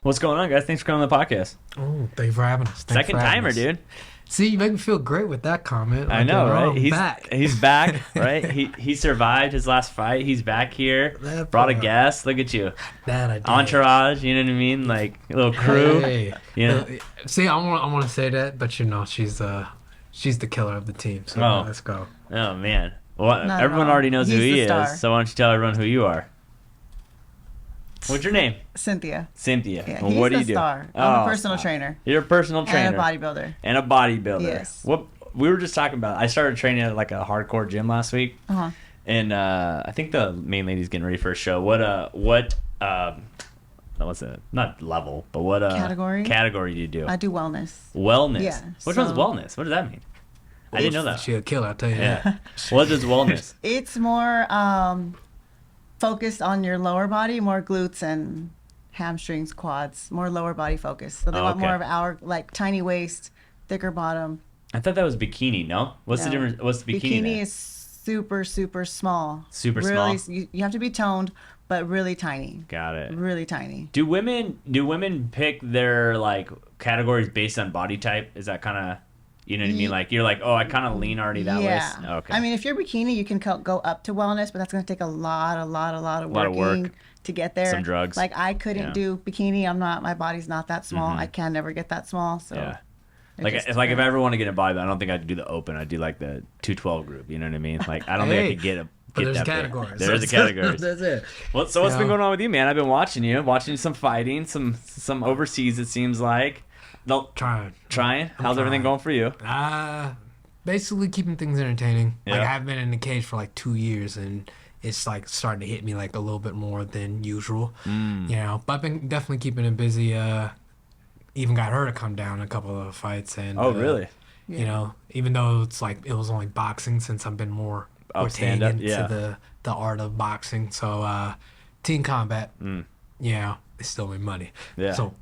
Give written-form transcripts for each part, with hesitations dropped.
What's going on, guys? Thanks for coming on the podcast. Oh, thank you for having us. Second timer, dude. See, you make me feel great with that comment. I know, right? He's back. He's back, right? He survived his last fight. He's back here. Brought a guest. Look at you. That I did. Entourage, you know what I mean? Like a little crew. Hey. You know? See, I want to say that, but she's the killer of the team. So let's go. Oh man. Well, everyone already knows who he is. So why don't you tell everyone who you are? What's your name? Cinthia. Cinthia. Yeah, well, he's what do the you do? star. I'm a personal trainer. You're a personal trainer. And a bodybuilder. Yes. What we were just talking about. I started training at like a hardcore gym last week. Uh-huh. And I think the main lady's getting ready for a show. What's it? Not level, but what category do you do? I do wellness. Wellness. Yeah. Which one's wellness? What does that mean? I didn't know that. She's a killer, I'll tell you. Yeah. What is wellness? It's more focused on your lower body, more glutes and hamstrings, quads, more lower body focus. So they want more of our like tiny waist, thicker bottom. I thought that was bikini. No, what's the difference? What's the bikini? Bikini is super small. Small. You have to be toned, but really tiny. Got it. Really tiny. Do women pick their like categories based on body type? Is that kind of, you know what I mean? Like you're like, oh, I kind of lean already that way. Yeah. Okay. I mean, if you're bikini, you can go up to wellness, but that's going to take a lot of work to get there. Some drugs. Like I couldn't do bikini. My body's not that small. I can never get that small. So. Yeah. If I ever want to get a body, I don't think I'd do the open. I'd do like the 212 group. You know what I mean? Like I don't think I could get there's that categories. There's a categories. That's it. Well, so what's been going on with you, man? I've been watching some fighting, some overseas. It seems like. Trying. How's everything going for you? Basically keeping things entertaining. Yeah. Like I've been in the cage for like 2 years, and it's like starting to hit me like a little bit more than usual. You know, but I've been definitely keeping it busy. Even got her to come down a couple of fights, and really? You know, even though it's like it was only boxing, since I've been more stand up, into the art of boxing. So team combat, yeah, they still win money. Yeah. So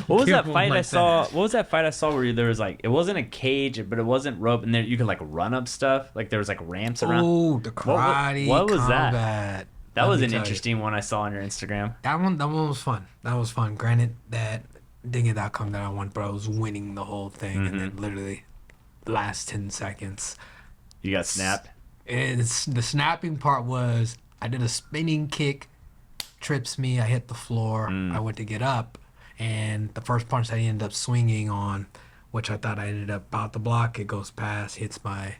what was that fight I saw? What was that fight I saw where there was like, it wasn't a cage, but it wasn't rope, and then you could like run up stuff. Like there was like ramps around. Oh, the karate. What was combat. that? That was an interesting one I saw on your Instagram. That one was fun. That was fun. Granted, that didn't get the outcome that I wanted, but I was winning the whole thing, and then literally last 10 seconds, you got snapped. And the snapping part was I did a spinning kick, trips me, I hit the floor, I went to get up, and the first punch that I ended up swinging on, which I thought I ended up about to block, it goes past, hits my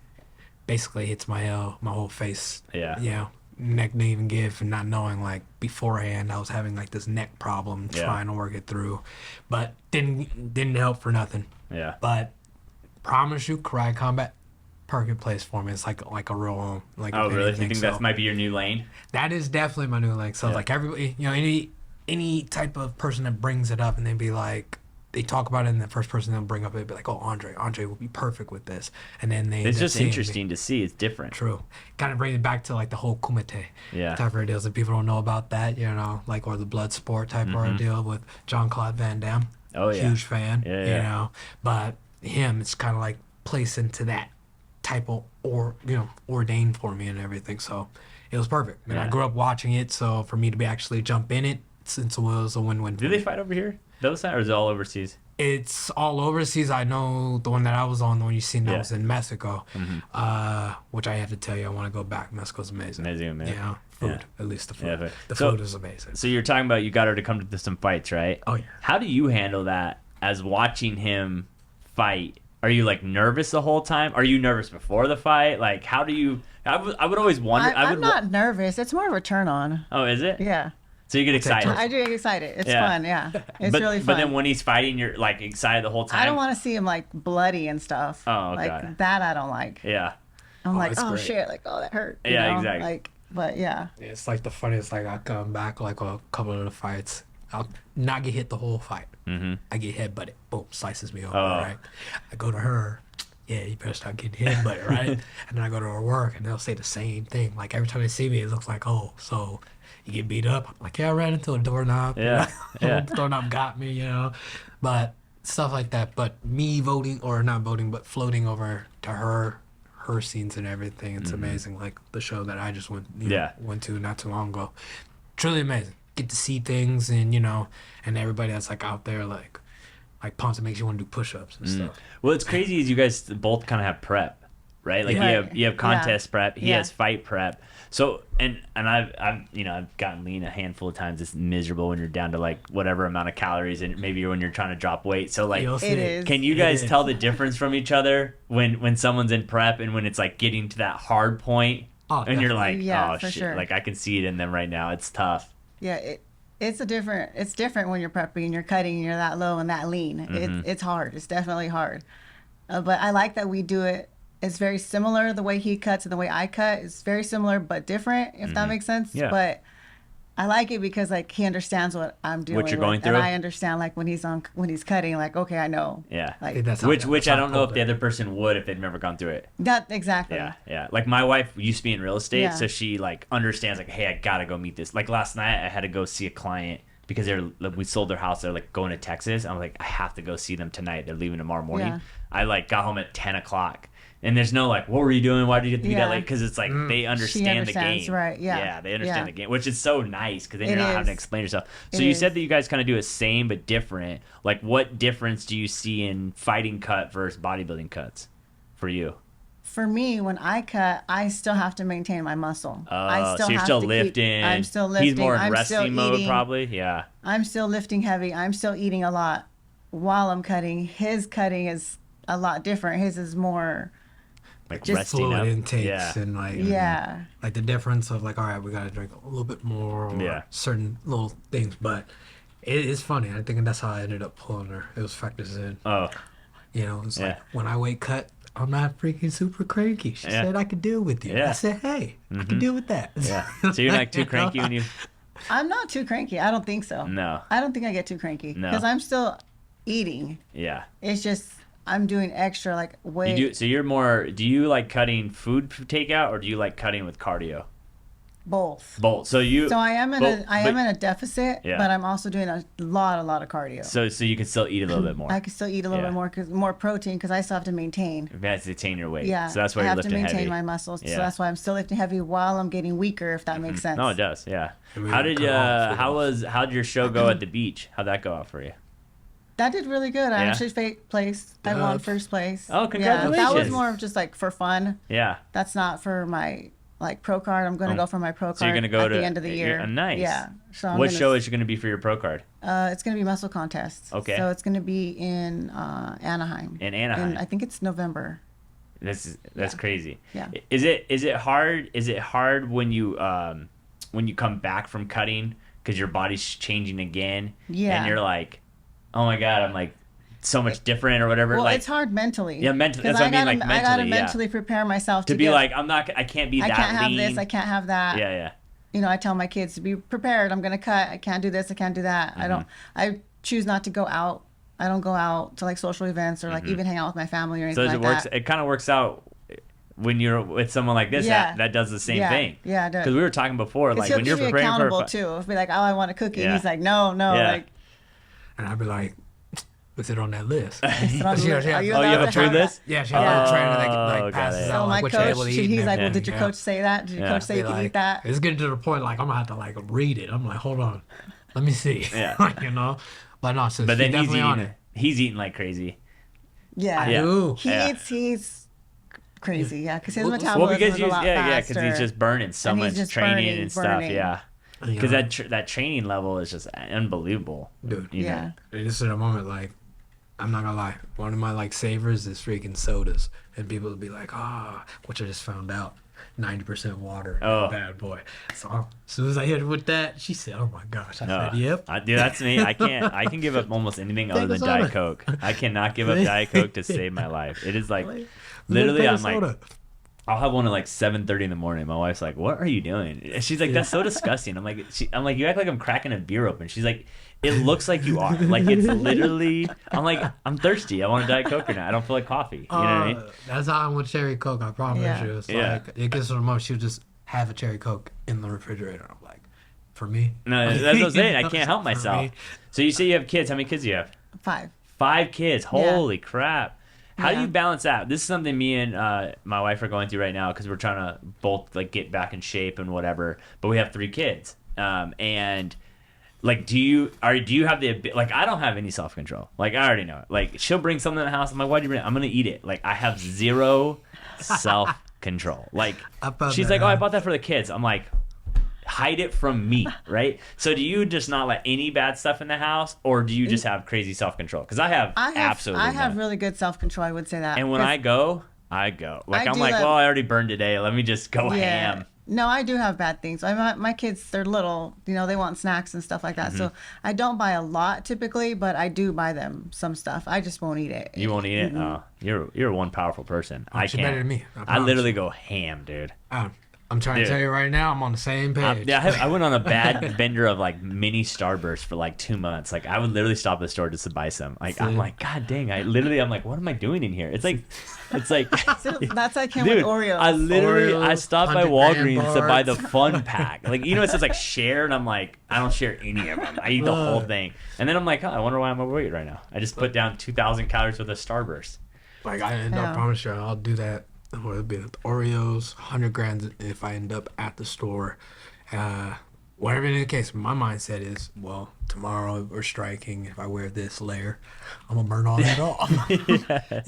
whole face. Yeah. You know, neck didn't even give, and not knowing like beforehand I was having like this neck problem, trying to work it through, but didn't help for nothing. Yeah. But promise you, karate combat, perfect place for me. It's like a real like. Oh really? You think so that might be your new lane? That is definitely my new lane. So like everybody, you know, any type of person that brings it up and they be like, they talk about it, and the first person they'll bring up, it'll be like, oh, Andre will be perfect with this. And then it's just interesting to see. It's different. True. Kind of bring it back to like the whole kumite type of ordeals. If people don't know about that, you know, like, or the blood sport type of ordeal with Jean-Claude Van Damme. Oh yeah. Huge fan. Yeah. You know, but him, it's kind of like placed into that type of ordained for me and everything. So it was perfect. And I grew up watching it, so for me to be actually jump in it, since it was a win-win. Do they fight over here? Those side, or is it all overseas? It's all overseas. I know the one that I was on, the one you seen, that was in Mexico, which I have to tell you, I want to go back. Mexico's amazing. Amazing, man. Yeah, food. At least the food. Yeah, the food is amazing. So you're talking about you got her to come to some fights, right? Oh, yeah. How do you handle that as watching him fight? Are you like nervous the whole time? Are you nervous before the fight? Like, how do you? I would always wonder. I'm not nervous. It's more of a turn on. Oh, is it? Yeah. So you get excited. I do get excited. It's fun, yeah. It's really fun. But then when he's fighting, you're like excited the whole time. I don't want to see him like bloody and stuff. Oh, like God. that I don't like. Yeah. I'm like, oh great. shit, like that hurt. You Yeah, know? exactly. Like, but yeah. It's like the funniest. Like I come back like a couple of the fights, I'll not get hit the whole fight. I get headbutted. Boom, slices me over. Right. I go to her. Yeah, you better stop getting headbutted, right? And then I go to her work, and they'll say the same thing. Like every time they see me, it looks like, oh, so you get beat up. I'm like, yeah, I ran into a doorknob. Yeah. The doorknob got me, you know. But stuff like that. But me voting, or not voting, but floating over to her scenes and everything, it's amazing. Like the show that I just went to not too long ago. Truly amazing. get to see things, and and everybody that's like out there like pumps, it makes you want to do push-ups and stuff. Well, it's crazy is you guys both kind of have prep, right? Like you have contest prep, he has fight prep. So and I've gotten lean a handful of times. It's miserable when you're down to like whatever amount of calories, and maybe when you're trying to drop weight. So like, can you guys tell the difference from each other when someone's in prep and when it's like getting to that hard point, and you're like, oh shit, sure. Like I can see it in them right now. It's tough. Yeah, it's different when you're prepping and you're cutting and you're that low and that lean. It's hard. It's definitely hard. But I like that we do it. It's very similar. The way he cuts and the way I cut is very similar but different, if that makes sense. Yeah. But I like it because like he understands what I'm doing. What you're going through. And I understand like when he's cutting, like, okay, I know. Yeah. Like which I don't know if the other person would if they'd never gone through it. That exactly. Yeah. Like my wife used to be in real estate, so she like understands like, hey, I gotta go meet this. Like last night I had to go see a client because we sold their house. They're like going to Texas. I'm like, I have to go see them tonight. They're leaving tomorrow morning. Yeah. I like got home at 10 o'clock. And there's no like, what were you doing? Why did you get to be that late? Because it's like they understand the game. Right, yeah, they understand the game, which is so nice because then you're not having to explain yourself. So you said that you guys kind of do it same but different. Like, what difference do you see in fighting cut versus bodybuilding cuts for you? For me, when I cut, I still have to maintain my muscle. So you're still lifting. I'm still lifting. He's more in resting mode, probably. Yeah. I'm still lifting heavy. I'm still eating a lot while I'm cutting. His cutting is a lot different. His is more like just resting fluid up. intakes and like like the difference of like, all right, we got to drink a little bit more or certain little things. But it is funny. I think that's how I ended up pulling her. It was factors in. Oh. It's like when I weight cut, I'm not freaking super cranky. She said I could deal with you. I said, hey, I can deal with that. Yeah. So you're not too cranky when you... I'm not too cranky. I don't think so. No. I don't think I get too cranky. No. Because I'm still eating. Yeah. It's just... I'm doing extra like weight. So you're more. Do you like cutting food takeout or do you like cutting with cardio? Both. So I am in a deficit, but I'm also doing a lot of cardio. So you can still eat a little bit more. I can still eat a little bit more because more protein because I still have to maintain. You have to maintain your weight. Yeah. So that's why you're lifting heavy. I have to maintain my muscles. Yeah. So that's why I'm still lifting heavy while I'm getting weaker. If that makes sense. No, it does. Yeah. How did your show go at the beach? How'd that go out for you? That did really good. I actually placed. I won first place. Oh, congratulations. Yeah, that was more of just like for fun. Yeah. That's not for my like pro card. I'm going to go for my pro card you're gonna go at the end of the year. Nice. Yeah. So what show is going to be for your pro card? It's going to be muscle contests. Okay. So it's going to be in Anaheim. In Anaheim. I think it's November. That's crazy. Yeah. Is it hard? Is it hard when you come back from cutting because your body's changing again? Yeah. And you're like, oh my God, I'm like so much different or whatever. Well, like, it's hard mentally. Yeah, mentally. That's what I mean, like mentally. I gotta mentally prepare myself to be like, I can't be that lean. I can't have this. I can't have that. Yeah. I tell my kids to be prepared. I'm gonna cut. I can't do this. I can't do that. I choose not to go out. I don't go out to like social events or like even hang out with my family or anything like that. It kind of works out when you're with someone like this that does the same thing. Yeah, it does. Because we were talking before, like when you're preparing accountable for too. If be like, oh, I want a cookie, and he's like, no, like. And I'd be like, what's it on that list? You have a food list? Yeah, she has a trainer that passes out. So my coach, he's like, well, did your coach say that? Did your coach say you can eat that? It's getting to the point like I'm gonna have to like read it. I'm like, hold on, let me see. Yeah. But no, so but then definitely on it. He's eating like crazy. Yeah, I do. He's crazy. Yeah, because his metabolism is a lot faster. Yeah, because he's just burning so much training and stuff. Yeah. Because that training level is just unbelievable, dude. Yeah. This is a moment like, I'm not gonna lie. One of my like savers is freaking sodas, and people will be like, which I just found out, 90% water. Oh, bad boy. So as soon as I hit her with that, she said, "Oh my gosh!" I said, "Yep." Dude, that's me. I can give up almost anything other than Diet Coke. I cannot give up Diet Coke to save my life. It is like, literally, I'm like. I'll have one at like 7:30 in the morning. My wife's like, "What are you doing?" And she's like, "That's so disgusting." I'm like, "You act like I'm cracking a beer open." She's like, "It looks like you are. Like it's literally." I'm like, "I'm thirsty. I want a Diet Coke right now. I don't feel like coffee." You know what I mean? That's how I'm with cherry Coke. I promise you. It's like it gets to the moment she'll just have a cherry Coke in the refrigerator. I'm like, for me. No, that's what I'm saying. I can't help myself. So you say you have kids. How many kids do you have? 5. 5 kids. Holy crap. How do you balance that? This is something me and my wife are going through right now because we're trying to both like get back in shape and whatever. But we have 3 kids, and Like, do you have like, I don't have any self-control. Like, I already know it. Like, she'll bring something in the house. I'm like, why'd you bring it? I'm going to eat it. Like, I have zero self-control. Like, she's like, oh, I bought that for the kids. I'm like, hide it from me, right? So do you just not let any bad stuff in the house, or do you just have crazy self-control? Because I have absolutely I have really good self-control, I would say that. And when I go. Like, I'm like, well, I already burned today. Let me just go ham. No, I do have bad things. My kids, they're little, they want snacks and stuff like that. Mm-hmm. So I don't buy a lot typically, but I do buy them some stuff. I just won't eat it. You won't eat it? Oh, you're one powerful person. I can't. Better than me. I literally go ham, dude. I'm trying to tell you right now, I'm on the same page. I went on a bad bender of like mini Starburst for like 2 months. Like, I would literally stop at the store just to buy some. Like, I'm like, God dang! I'm like, what am I doing in here? It's like so that's like him dude, with Oreos. I stopped by Walgreens to buy the fun pack. Like, it says like share, and I'm like, I don't share any of them. I eat the whole thing, and then I'm like, I wonder why I'm overweight right now. I just put down 2,000 calories with a Starburst. Like, I promise you, I'll do that. Or it'll be Oreos, 100 grams if I end up at the store. Whatever the case, my mindset is, well, tomorrow we're striking. If I wear this layer, I'm going to burn all that off.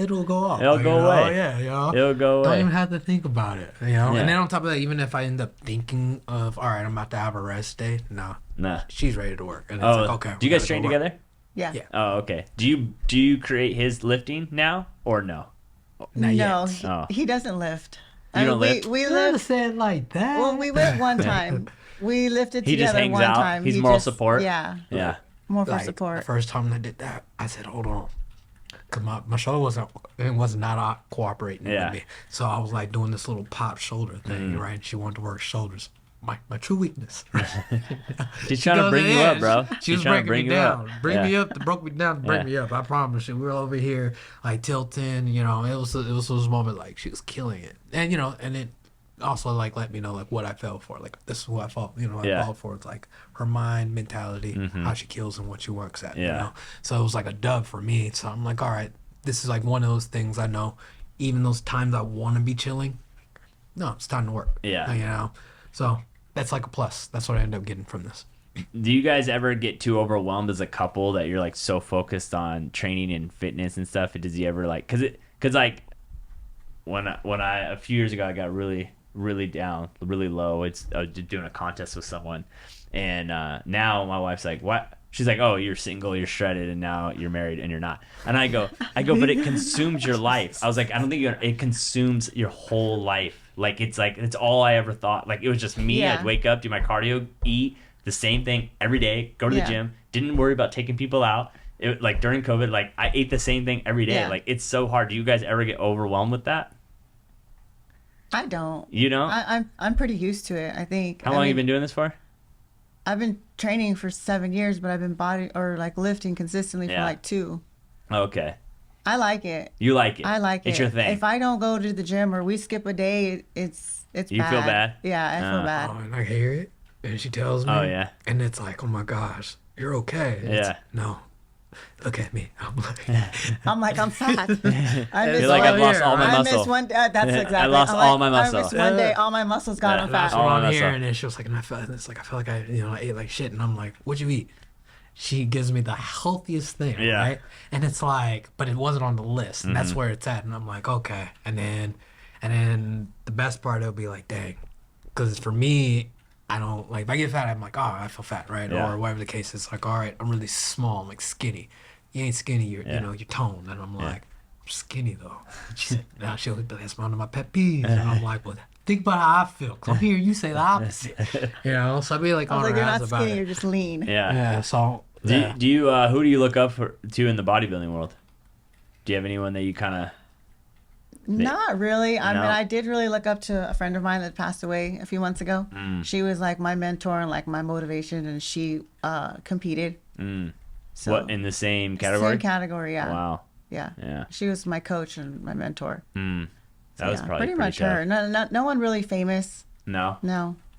It'll go off. It'll go away. Yeah, It'll go away. Don't even have to think about it. Yeah. And then on top of that, even if I end up thinking of, all right, I'm about to have a rest day, nah. She's ready to work. And it's like, okay. Do you guys train together? Yeah. Oh, okay. Do you create his lifting now or no? Not yet. He doesn't lift. You don't lift? We lift. Say it like that. Well, we lift one time. We lifted he together just hangs one out. time. He's moral support. Yeah. More for support. The first time I did that, I said, hold on. Because my shoulder was not cooperating with me. So I was like doing this little pop shoulder thing, right? She wanted to work shoulders. My true weakness. She's trying to bring you up, bro. She was breaking me down. Me up to broke me down to break me up. I promise you. We were over here like tilting, it was those moments like she was killing it. And and it also like let me know like what I fell for. Like, this is who I fought, I fought for. It's like her mind, mentality, how she kills and what she works at. So it was like a dub for me. So I'm like, all right, this is like one of those things I know, even those times I want to be chilling, no, it's time to work. So that's like a plus. That's what I end up getting from this. Do you guys ever get too overwhelmed as a couple that you're like so focused on training and fitness and stuff? Does he ever like, cause like when I a few years ago I got really down, really low. I was doing a contest with someone, and now my wife's like, what? She's like, oh, you're single, you're shredded, and now you're married and you're not. And I go, but it consumes your life. I was like, I don't think it consumes your whole life. Like, it's all I ever thought. Like, it was just me. I'd wake up, do my cardio, eat the same thing every day, go to the gym, didn't worry about taking people out. It, like, during COVID, like, I ate the same thing every day. Like, it's so hard. Do you guys ever get overwhelmed with that? I don't. You don't? I'm pretty used to it, I think. How long have you been doing this for? I've been training for 7 years, but I've been lifting consistently for like 2. Okay. I like it. You like it? I like it. It's your thing. If I don't go to the gym or we skip a day, it's you bad. feel bad? Yeah, I feel bad. Oh, and I hear it, and she tells me. Oh, yeah. And it's like, oh my gosh, you're okay. No. Look at me. I'm fat. You're like, I've lost all my muscle. I missed one. That's exactly. I lost all my muscle. I missed one day. All my muscles gone. I'm fat. That's what I'm hearing. And she was like, I feel like I ate like shit. And I'm like, what'd you eat? She gives me the healthiest thing, right? And it's like, but it wasn't on the list. And that's where it's at. And I'm like, okay. And then the best part, it'll be like, dang. Because for me, I don't, like, if I get fat, I'm like, oh, I feel fat, right? Or whatever the case is, like, all right, I'm really small. I'm like skinny. You ain't skinny, you're toned. And I'm like, I'm skinny though. She said, now she'll be like, that's one of my pet peeves. And I'm like, well, think about how I feel. Come here, you say the opposite. So I'd be like, I was on like, her you're ass not about skinny, it. you're just lean. Yeah. So do you who do you look up to in the bodybuilding world? Do you have anyone that you kind of? Not really. I mean, I did really look up to a friend of mine that passed away a few months ago. She was like my mentor and like my motivation, and she competed. So, what, in the same category? Same category, yeah. Wow. Yeah. She was my coach and my mentor. That was probably pretty much tough. her. No one really famous. No,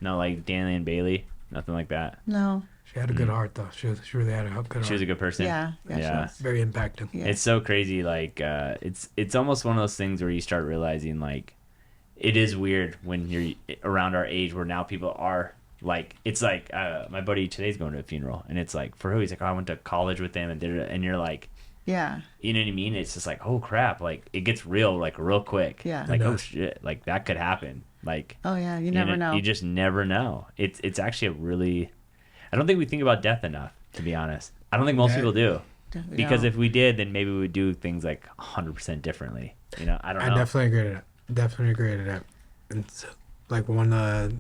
like Danny and Bailey, nothing like that. No. She had a good heart though. She really had a good heart. She was a good person. Yeah. She was. Very impacting. Yeah. It's so crazy. Like, it's almost one of those things where you start realizing, like, it is weird when you're around our age where now people are Like, it's like, my buddy today's going to a funeral, and it's like, for who? He's like, oh, I went to college with them, and you're like, yeah, you know what I mean? It's just like, oh crap, like it gets real, like real quick. Yeah. Like, oh shit, like that could happen. Like, oh yeah, you never know. You just never know. It's actually a really, I don't think we think about death enough, to be honest. I don't think most people do. Because if we did, then maybe we would do things like 100% differently. You know, I don't know. I definitely agree to that. Definitely agree to that. And so, like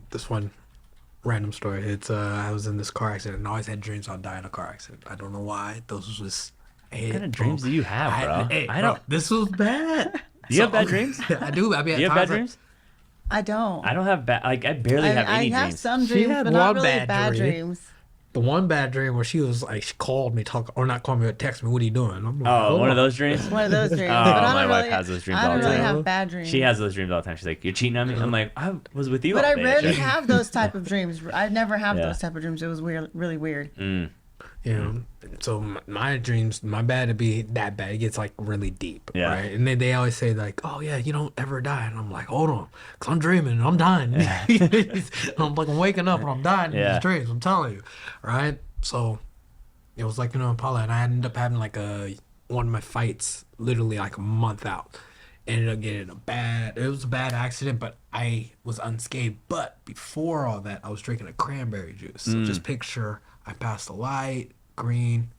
this one random story. It's I was in this car accident and I always had dreams I'd die in a car accident. I don't know why. Those was just what kind of dreams do you have, bro? I don't. This was bad. Do you have bad dreams? I do. I mean, you have bad dreams? I don't. I don't have bad. Like I barely have any dreams. I have some dreams, but not really bad dreams. The one bad dream where she was like, she called me, not called me, but text me, what are you doing? I'm like, one of those dreams? One of those dreams. Oh, but my wife has those dreams all the time. I don't really have bad dreams. She has those dreams all the time. She's like, you're cheating on me? I'm like, I was with you but all I day. rarely have those type of dreams. I never have those type of dreams. It was weird, really weird. You know, so my dreams, my bad to be that bad. It gets like really deep, right? And they always say like, oh yeah, you don't ever die. And I'm like, hold on, because I'm dreaming and I'm dying. I'm like, I'm waking up and I'm dying in these dreams. I'm telling you, right? So it was like, you know, Paula, and I ended up having like one of my fights literally like a month out. Ended up getting it was a bad accident, but I was unscathed. But before all that, I was drinking a cranberry juice. So just picture I passed the light, green,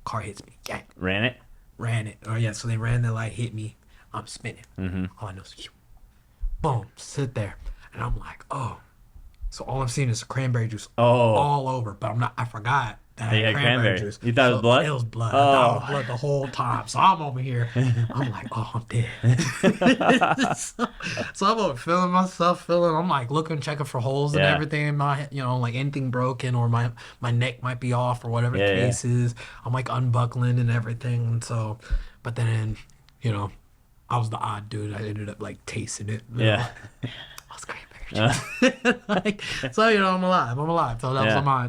car hits me. Gang. Ran it. Oh yeah, so they ran the light, hit me. I'm spinning. All I know is boom, sit there. And I'm like, oh. So all I'm seeing is cranberry juice all over. But I forgot that I had cranberry juice. You thought it was blood? It was blood. I thought it was blood the whole time. So I'm over here. I'm like, oh, I'm dead. so I'm over feeling myself, I'm like looking, checking for holes and everything in my, you know, like anything broken or my neck might be off or whatever the case is. I'm like unbuckling and everything. And so, but then, you know, I was the odd dude. I ended up like tasting it. Yeah. I was cranberry juice. Like, so, you know, I'm alive. So that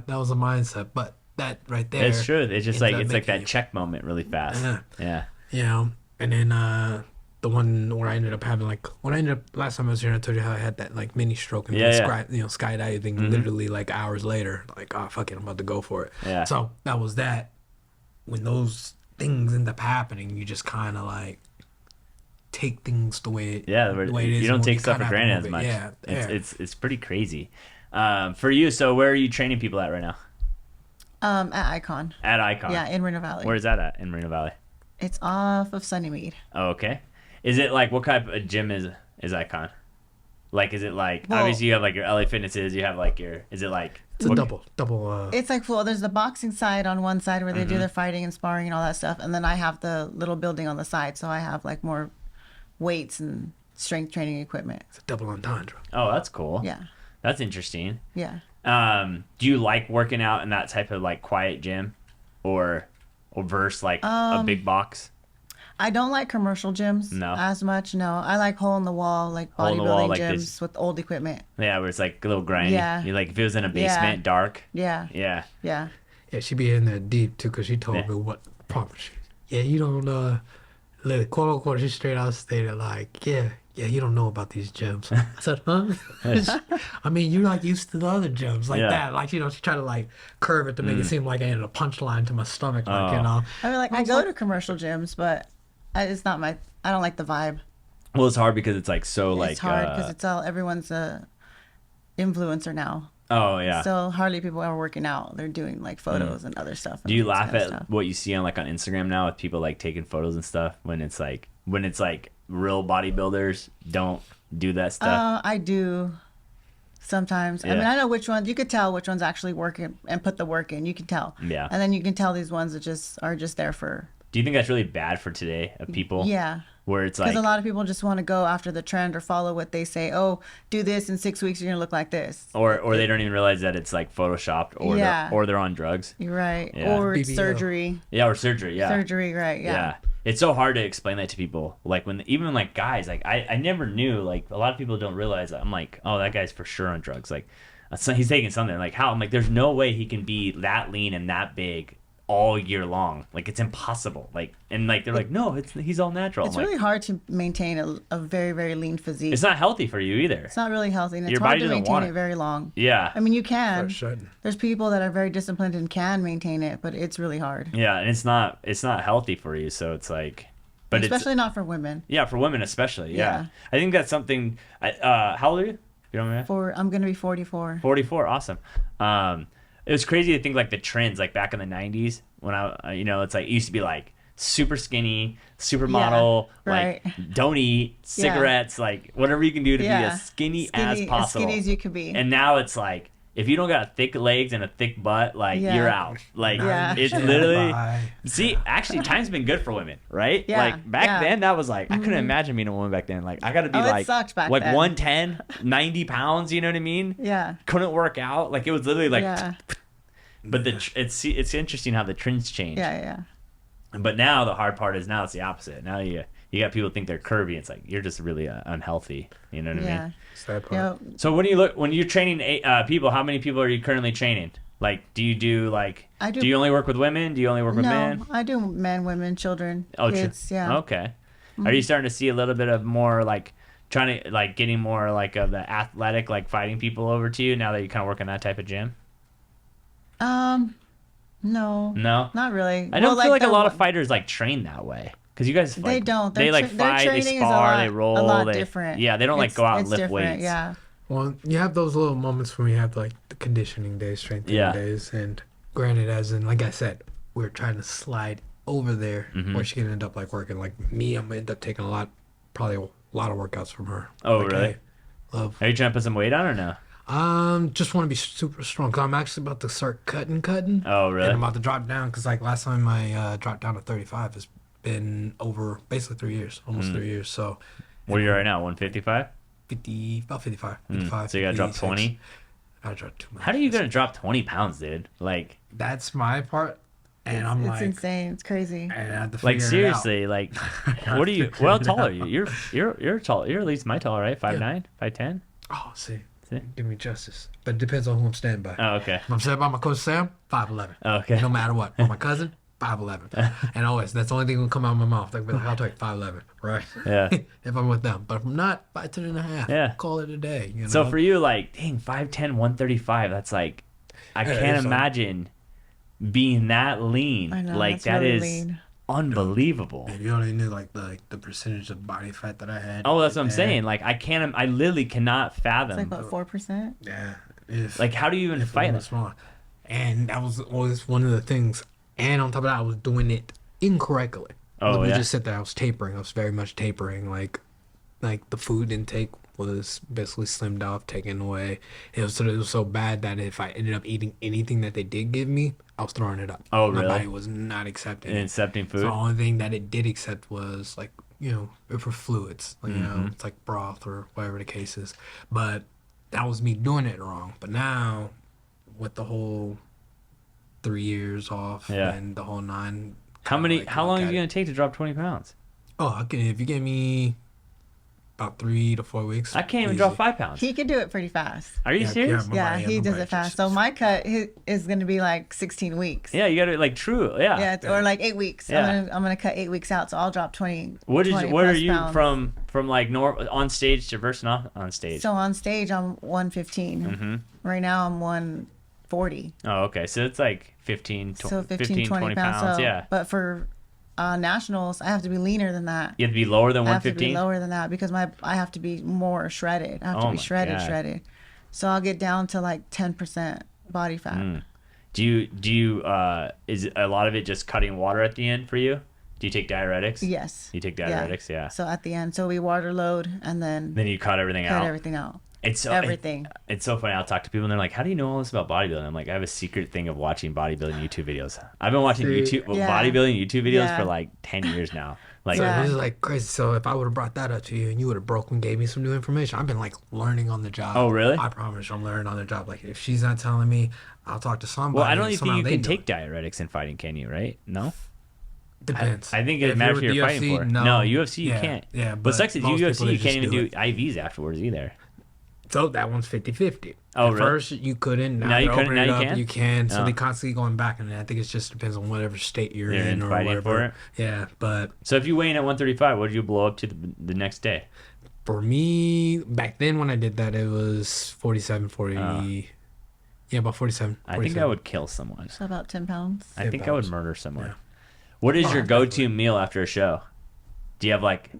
was a mindset. But that right there. It's true. It's just like, it's like that check moment really fast. Yeah. You know, and then the one where I ended up having last time I was here, I told you how I had that like mini stroke and skydiving literally like hours later. Like, oh, fuck it, I'm about to go for it. Yeah. So that was that. When those things end up happening, you just kind of like take things the way it is. You don't take stuff for granted as much. It's pretty crazy. For you, so where are you training people at right now? At Icon. At Icon. Yeah, in Moreno Valley. Where's that at in Moreno Valley? It's off of Sunnymead. Oh, okay. Is it like, what type of gym is Icon? Like, is it like, obviously you have like your LA Fitnesses, you have like is it like? It's a double. It's like full. There's the boxing side on one side where they do their fighting and sparring and all that stuff. And then I have the little building on the side. So I have like more weights and strength training equipment. It's a double entendre. Oh, that's cool. Yeah. That's interesting. Yeah. Do you like working out in that type of like quiet gym or versus like a big box? I don't like commercial gyms as much. No, I like hole in the wall, like bodybuilding gyms with old equipment. Yeah, where it's like a little grindy. Yeah. You like, if it was in a basement, dark. Yeah. Yeah. Yeah. Yeah, she be in there deep too, because she told me what problem she. Yeah, you don't quote unquote. She straight out stated like, yeah, you don't know about these gyms. I said, huh? I mean, you're like used to the other gyms like that. Like, you know, she tried to like curve it to make it seem like I had a punchline to my stomach. Like, you know. I mean, like, I go to commercial gyms, but it's not I don't like the vibe. Well, it's hard because it's like so like. It's hard because everyone's a influencer now. Oh yeah. So hardly people are working out. They're doing like photos and other stuff. Do you laugh at what you see on like on Instagram now with people like taking photos and stuff when it's like real bodybuilders don't do that stuff? I do sometimes. Yeah. I mean, I know which ones. You could tell which ones actually work and put the work in. You can tell. Yeah. And then you can tell these ones that are just there for. Do you think that's really bad for today of people? Yeah. Where it's like, because a lot of people just want to go after the trend or follow what they say. Oh, do this in 6 weeks, you're gonna look like this. Or they don't even realize that it's like photoshopped, or they're on drugs. You're right. Yeah. Or BBL. surgery. Yeah, or surgery. Yeah. Surgery, right? Yeah. It's so hard to explain that to people. Like even like guys, like I never knew. Like a lot of people don't realize that. I'm like, oh, that guy's for sure on drugs. Like he's taking something. Like how? I'm like, there's no way he can be that lean and that big all year long. Like it's impossible. Like and like they're like, no, he's all natural. It's really hard to maintain a very, very lean physique. It's not healthy for you either. It's not really healthy, and it's Your hard body to doesn't maintain want it very long. Yeah. I mean, you can. Sure. There's people that are very disciplined and can maintain it, but it's really hard. Yeah, and it's not healthy for you. So it's like, but especially not for women. Yeah, for women especially. Yeah. I think that's something. How old are you? You know what I mean? I'm gonna be 44. 44, awesome. It was crazy to think like the trends like back in the 90s when it's like it used to be like super skinny, supermodel, right. like don't eat, cigarettes, like whatever you can do to be as skinny as possible. As skinny as you could be. And now it's like if you don't got thick legs and a thick butt, like you're out. Like it's literally see, actually time's been good for women, right? Yeah. Like back then that was like I couldn't imagine being a woman back then. Like I gotta be like then. 110, 90 pounds, you know what I mean? Yeah. Couldn't work out. Like it was literally like but it's interesting how the trends change. Yeah. But now the hard part is now it's the opposite. Now you got people think they're curvy. It's like you're just really unhealthy. You know what I mean? Sad part. So when you're training people, how many people are you currently training? Like, do you do like? Do you only work with women? Do you only work with men? No, I do men, women, children, kids. Yeah. Okay. Are you starting to see a little bit of more like trying to like getting more like of the athletic like fighting people over to you now that you kind of work in that type of gym? No, not really. I don't feel like a lot of fighters like train that way because you guys they don't. They like fight, they spar, they roll, a lot different. Yeah, they don't like go out and lift weights. Yeah. Well, you have those little moments when you have like the conditioning days, strength training days, and granted, as in like I said, we're trying to slide over there where she can end up like working. Like me, I'm gonna end up taking probably a lot of workouts from her. Oh, like, really? Are you trying to put some weight on or no? Just want to be super strong because I'm actually about to start cutting. Oh, really? And I'm about to drop down because like last time I dropped down to 35 has been over basically 3 years, almost 3 years. So, what are you right now? 155? About 55. 55. So you gotta drop 20. I dropped too much. How are you gonna drop 20 pounds, dude? Like that's my part, and I'm it's insane. It's crazy. And I have to like seriously, like what are you? Well, how tall are you? You're tall. You're at least my tall, right? 5'9", 5'10". Oh, see. Give me justice. But it depends on who I'm standing by. Oh, okay. If I'm standing by my cousin Sam, 5'11". Okay. No matter what. Or my cousin, 5'11". And always, that's the only thing that will come out of my mouth. They'll be like, I'll take 5'11", right? Yeah. If I'm with them. But if I'm not, 5'10 and a half. Yeah. Call it a day. You know? So for you, like, dang, 5'10", 135, that's like, I can't imagine being that lean. I know, like, that really is lean. Unbelievable. If you only knew like the percentage of body fat that I had. Oh, that's what I'm saying. Like I literally cannot fathom. It's like what, 4%? Yeah. Like how do you even fight it? And that was always one of the things. And on top of that, I was doing it incorrectly. Let me just sit there. I was tapering. I was very much tapering. Like the food intake was basically slimmed off, taken away. It was so bad that if I ended up eating anything that they did give me, I was throwing it up. Oh, really? My body was not accepting it. Accepting food? So the only thing that it did accept was like, for fluids. Like, it's like broth or whatever the case is. But that was me doing it wrong. But now, with the whole 3 years off and the whole 9. How long are you going to take to drop 20 pounds? Oh, if you give me about 3 to 4 weeks. I can't even drop 5 pounds. He can do it pretty fast. Are you serious? Yeah, he does it fast. So my cut is going to be like 16 weeks. Yeah, you got to like true. Yeah. Yeah, or like 8 weeks. Yeah. I'm gonna cut 8 weeks out, so I'll drop 20. What are you pounds. from like on stage to versus not on stage? So on stage I'm 115. Mm-hmm. Right now I'm 140. Oh, okay. So it's like 15 20 pounds. So, yeah. But for nationals, I have to be leaner than that. You have to be lower than 115? I have to be lower than that because I have to be more shredded. I have to be shredded. So I'll get down to like 10% body fat. Do you is a lot of it just cutting water at the end for you? Do you take diuretics? Yes. You take diuretics, yeah. So at the end, we water load and then you cut everything out. Everything. It's so funny. I'll talk to people and they're like, "How do you know all this about bodybuilding?" I'm like, "I have a secret thing of watching bodybuilding YouTube videos. I've been watching bodybuilding YouTube videos for like 10 years now." Like, this is like crazy. So if I would have brought that up to you and you would have broken, gave me some new information, I've been like learning on the job. Oh, really? I promise you, I'm learning on the job. Like if she's not telling me, I'll talk to somebody. Well, I don't think you can take diuretics in fighting, can you? Right? No. Depends. I think it matters who you're fighting for. No, UFC you can't. Yeah, but sucks is UFC you can't even do do IVs afterwards either. So that one's 50-50. Oh, At really? first, you couldn't. Now you they're couldn't, opening now it you up. can? You can. So Oh. they constantly going back, and I think it just depends on whatever state you're They're in or fighting whatever. for it? Yeah, but So if you weigh in at 135, what did you blow up to the next day? for me, back then when I did that, it was 47, 40. Yeah, about 47. I think I would kill someone. So about 10 pounds. I 10 think I would pounds. murder someone. Yeah. What is Oh, your definitely. go-to meal after a show? Do you have like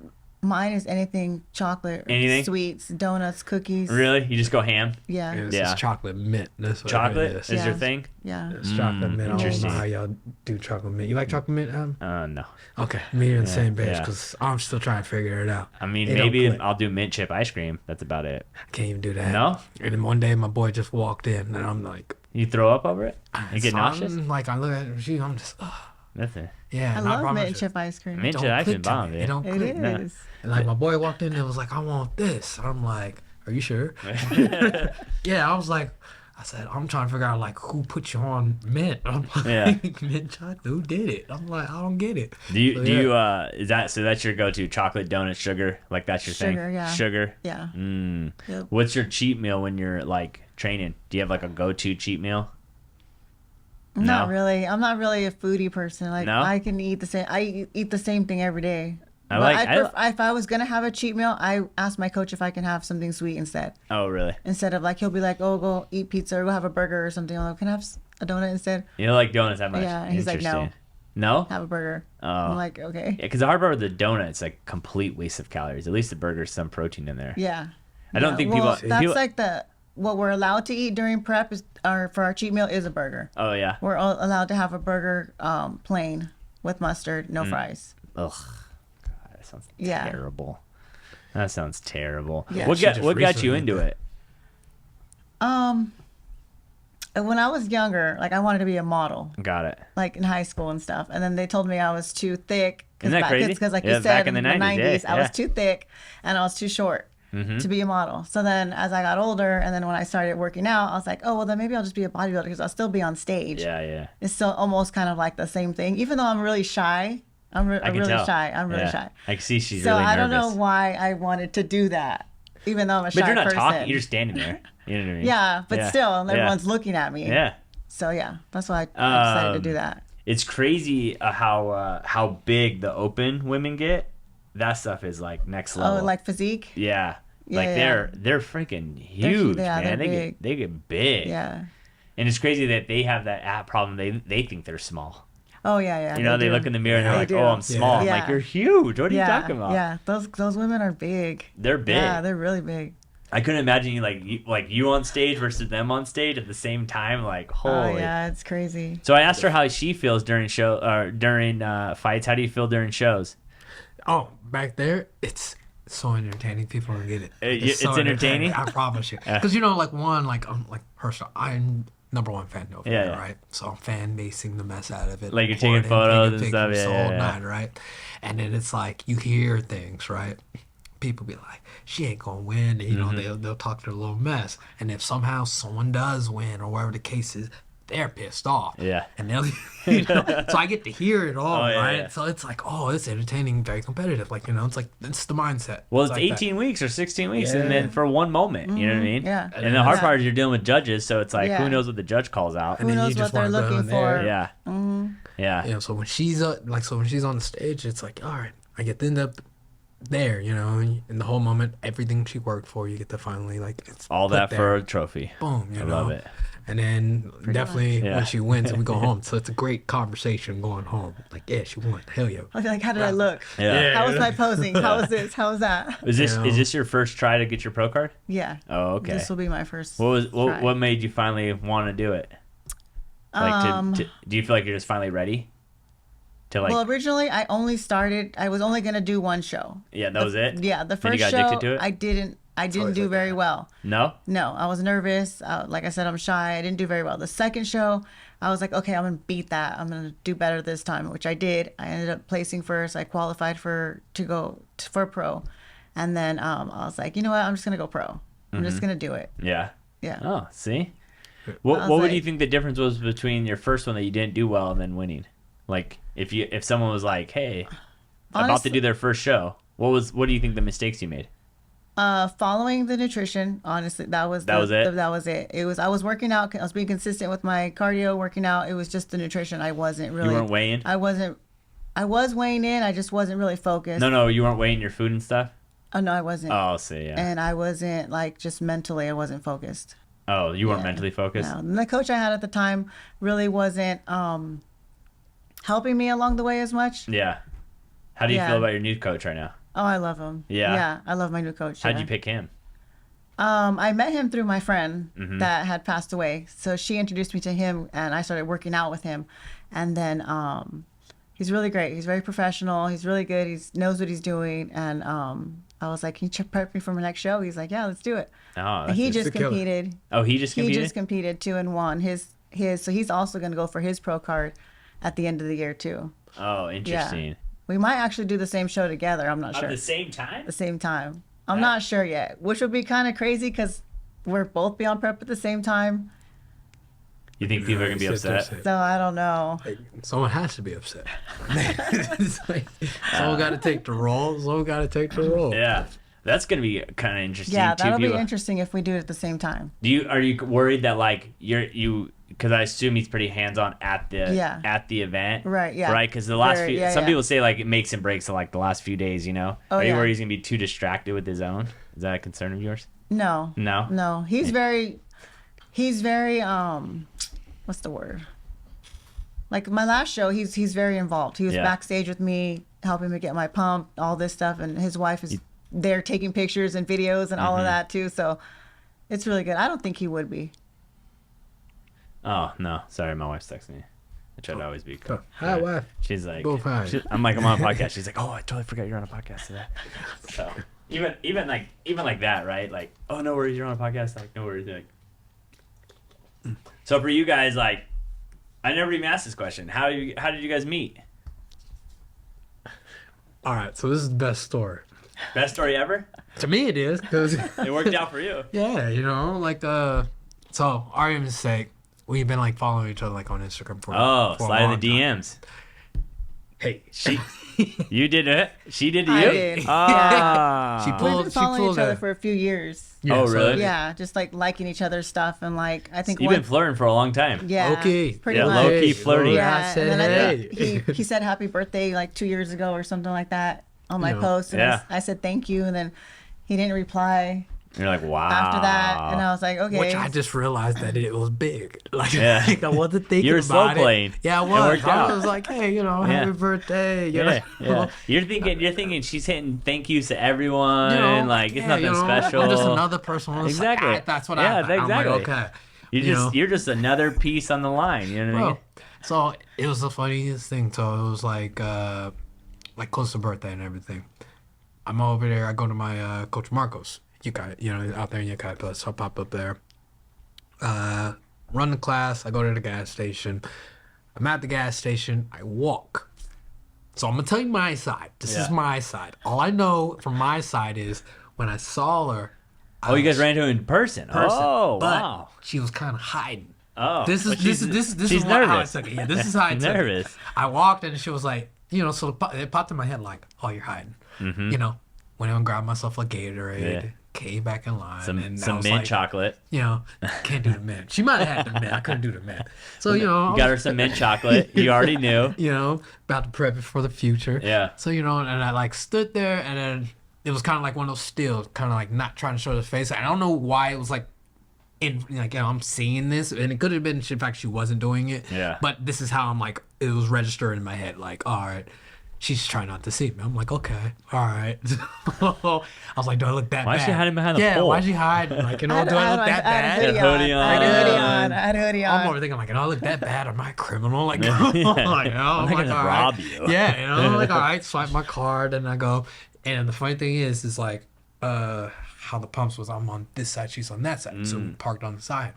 Mine is anything chocolate, Anything? sweets, donuts, cookies. really? You just go ham? Yeah. It's Yeah. just chocolate mint. That's what Chocolate it is is. your Yeah. thing? Yeah. It's chocolate mint. I don't interesting. know how y'all do chocolate mint. You like chocolate mint? No. Okay, me and the Yeah, same page yeah. because I'm still trying to figure it out. I mean, It don't maybe click. I'll do mint chip ice cream. That's about it. I can't even do that. No? And then one day my boy just walked in and I'm like, You throw up over it? You get so nauseous? I'm like, I look at her, I'm just, Nothing. yeah. I and love promise mint you, chip ice cream. Mint it chip don't ice cream click to bomb, me. yeah. It don't It click. No. is. And like my boy walked in and was like, I want this. I'm like, are you sure? Yeah, I was like, I said, I'm trying to figure out like who put you on mint. I'm like, Yeah. mint chocolate. Who did it? I'm like, I don't get it. Do you So, do yeah. you is that so that's your go-to chocolate donut sugar? Like that's your thing? Sugar, yeah. Sugar? Yeah. Mm. Yep. What's your cheat meal when you're like training? Do you have like a go-to cheat meal? Not No? really. I'm not really a foodie person. Like No? I can eat the same. I eat the same thing every day. I But like- if I was gonna have a cheat meal, I ask my coach if I can have something sweet instead. Oh, really? Instead of like he'll be like, "Oh, go eat pizza or go have a burger or something." I'm like, "Can I have a donut instead?" You don't like donuts that much? Yeah, he's like, no. Interesting. No? Have a burger. Oh. I'm like, okay. Yeah, because the hard part with the donut, it's like complete waste of calories. At least the burger's some protein in there. Yeah. I don't Yeah, think well, people- That's people- like what we're allowed to eat during prep is for our cheat meal is a burger. Oh, yeah. We're allowed to have a burger plain with mustard, no fries. Ugh. God, that sounds Yeah. terrible. That sounds terrible. Yeah. What She got just what got you recently into did. it? When I was younger, like I wanted to be a model, Got it. like in high school and stuff. And then they told me I was too thick. Isn't that crazy? Because like Yeah, you back said, in the in the 90s, yeah, I yeah. was too thick and I was too short to be a model. So then as I got older and then when I started working out, I was like, oh, well, then maybe I'll just be a bodybuilder because I'll still be on stage. Yeah, yeah. It's still almost kind of like the same thing. Even though I'm really shy, I'm I can really tell. shy. I'm really Yeah. shy. I can see she's So really nervous. I don't know why I wanted to do that, even though I'm a shy But you're not person. talking. You're just standing there. You know what I mean? Yeah, but Yeah. still, and Yeah. everyone's looking at me. Yeah. So yeah, that's why I decided to do that. It's crazy how big the open women get. That stuff is like next level. Oh, like physique? yeah. Yeah, Like yeah. they're freaking huge, yeah, man. they're They big. get big. Yeah. And it's crazy that they have that problem. They think they're small. Oh yeah, yeah. You know, they do. look in the mirror and they're They like, do. "Oh, I'm small." I'm Yeah. like, "You're huge. What are Yeah, you talking about?" yeah. Those women are big. They're big. Yeah, they're really big. I couldn't imagine you on stage versus them on stage at the same time. Like, holy. Oh yeah, it's crazy. So I asked her how she feels during fights. How do you feel during shows? Oh, back there, it's so entertaining. People don't get it. It's entertaining? I promise you. Because I'm personal. I'm number one fan over Yeah, there, yeah. right? So I'm fan basing the mess out of it. Like you're taking recording, photos taking and stuff, pictures yeah, the whole yeah. night, right? And then it's like you hear things, right? People be like, she ain't gonna win. And, you Mm-hmm. know, they'll talk their little mess. And if somehow someone does win or whatever the case is, they're pissed off. Yeah. And they'll, you know, so I get to hear it all, Oh, yeah, right? yeah. So it's like, oh, it's entertaining, very competitive. Like, you know, it's like, it's the mindset. Well, it's like 18 weeks or 16 weeks, and Yeah. then for one moment, you know what I mean? Yeah. And the hard Yeah. part is you're dealing with judges, so it's like, Yeah. who knows what the judge calls out? And Who then you knows just what they're wanna go looking in there. for? Yeah. Yeah. You know, so when she's when she's on the stage, it's like, all right, I get to end up there, you know, and in the whole moment, everything she worked for, you get to finally it's All put that there. for a trophy. Boom, you I know. love it. And then definitely Yeah. when she wins and we go home, so it's a great conversation going home. Like, yeah, she won. Hell yeah. I feel like, how did I look? Yeah. How was my posing? How was this? How was that? Is You know. this your first try to get your pro card? Yeah. Oh, okay. This will be my first. What try. made you finally want to do it? Like do you feel like you're just finally ready? To like Well, originally I was only gonna do one show. yeah, that was it? Yeah, the Then you first got show addicted to it? I didn't always do like very that. well. No? No, I was nervous. Like I said, I'm shy. I didn't do very well. The second show, I was like, okay, I'm gonna beat that. I'm gonna do better this time, which I did. I ended up placing first. I qualified for pro, and then I was like, you know what? I'm just gonna go pro. I'm just gonna do it. Yeah. Yeah. Oh, see? I What was would like- you think the difference was between your first one that you didn't do well and then winning? Like if someone was like, "Hey, about to Honestly- do their first show," what do you think the mistakes you made? Following the nutrition, honestly, that was it. I was working out. I was being consistent with my cardio, working out. It was just the nutrition. I wasn't really. You weren't weighing? I was weighing in. I just wasn't really focused. No, you weren't weighing your food and stuff? Oh, no, I wasn't. Oh, see, yeah. And I wasn't, like, just mentally, I wasn't focused. Oh, you weren't mentally focused? No. And the coach I had at the time really wasn't helping me along the way as much. Yeah. How do you feel about your new coach right now? Oh, I love him. Yeah? Yeah, I love my new coach. How'd you pick him? I met him through my friend that had passed away. So she introduced me to him, and I started working out with him. And then he's really great. He's very professional. He's really good. He knows what he's doing. And I was like, can you prep me for my next show? He's like, yeah, let's do it. Oh, and he just competed. Oh, he just competed? He just competed 2 and 1. So he's also going to go for his pro card at the end of the year, too. Oh, interesting. Yeah. We might actually do the same show together. I'm not sure. At the same time? The same time. I'm not sure yet, which would be kind of crazy because we're both be on prep at the same time. You think people are going to be upset? So I don't know. Hey, someone has to be upset. Someone got to take the role. Someone got to take the role. Yeah. That's going to be kind of interesting. Yeah, that'll be interesting if we do it at the same time. Are you worried that like because I assume he's pretty hands-on at the event. Right, yeah. Right, because some people say like it makes and breaks in like the last few days, you know? Oh, are you worried he's going to be too distracted with his own? Is that a concern of yours? No. No? No. He's very what's the word? Like my last show, he's very involved. He was backstage with me, helping me get my pump, all this stuff, and his wife is there taking pictures and videos and all of that too. So it's really good. I don't think he would be. Oh, no. Sorry, my wife's texting me. I try to always be cool. Hi, wife. She's like, I'm like, I'm on a podcast. She's like, oh, I totally forgot you're on a podcast today. So even like that, right? Like, oh, no worries, you're on a podcast. Like, no worries. Like, so for you guys, like, I never even asked this question. How did you guys meet? All right, so this is the best story. Best story ever? To me, it is because it worked out for you. Yeah, like so argument's sake, we've been like following each other like on Instagram for slide in the DMs. Hey, you did it. She did to you. I did. Ah. We've been following each other for a few years. Yeah, oh, really? Yeah, just like liking each other's stuff and like I think you've been flirting for a long time. Yeah, okay, pretty much. Low key flirting. Yeah, and then he said happy birthday like 2 years ago or something like that on my post, and I said thank you, and then he didn't reply. You're like, wow. After that, and I was like, okay. Which I just realized that it was big. Like, I wasn't thinking you were about slow playing. Yeah, I was. It worked out. I was like, hey, happy birthday. You know? Yeah. You're thinking she's hitting thank yous to everyone. Like, it's nothing special. I'm just another person. Exactly. Like, that's what I thought. Exactly. I'm like, okay. You're just another piece on the line. You know what I mean? So it was the funniest thing. So it was like close to birthday and everything. I'm over there. I go to my Coach Marcos. Out there in Yucaipa, so I'll pop up there. Run the class. I go to the gas station. I'm at the gas station. I walk. So I'm gonna tell you my side. This is my side. All I know from my side is when I saw her. You guys ran into her in person. Oh, wow. She was kind of hiding. Oh, this is nervous. How I took it. Yeah, this is how I took nervous. It. I walked and she was like, so it popped in my head like, oh, you're hiding. Mm-hmm. Went and grabbed myself a Gatorade. Yeah. Came back in line. Some mint chocolate. Can't do the mint. She might have had the mint. I couldn't do the mint. So, you got her some mint chocolate. You already knew. About to prep it for the future. Yeah. So, and I like stood there and then it was kind of like one of those stills, kind of like not trying to show the face. I don't know why it was like, I'm seeing this. And it could have been, in fact, she wasn't doing it. Yeah. But this is how I'm like, it was registering in my head. Like, all right. She's trying not to see me. I'm like, okay, all right. I was like, do I look that bad? Why is she hiding behind the pole? Yeah, why is she hiding? Like, do I look that bad? I had a hoodie on. I'm over thinking, like, do I look that bad? Am I a criminal? Like, I'm going to rob you. Yeah, I'm like, all right, swipe my card, and I go. And the funny thing is like, how the pumps was, I'm on this side, she's on that side. So we parked on the side.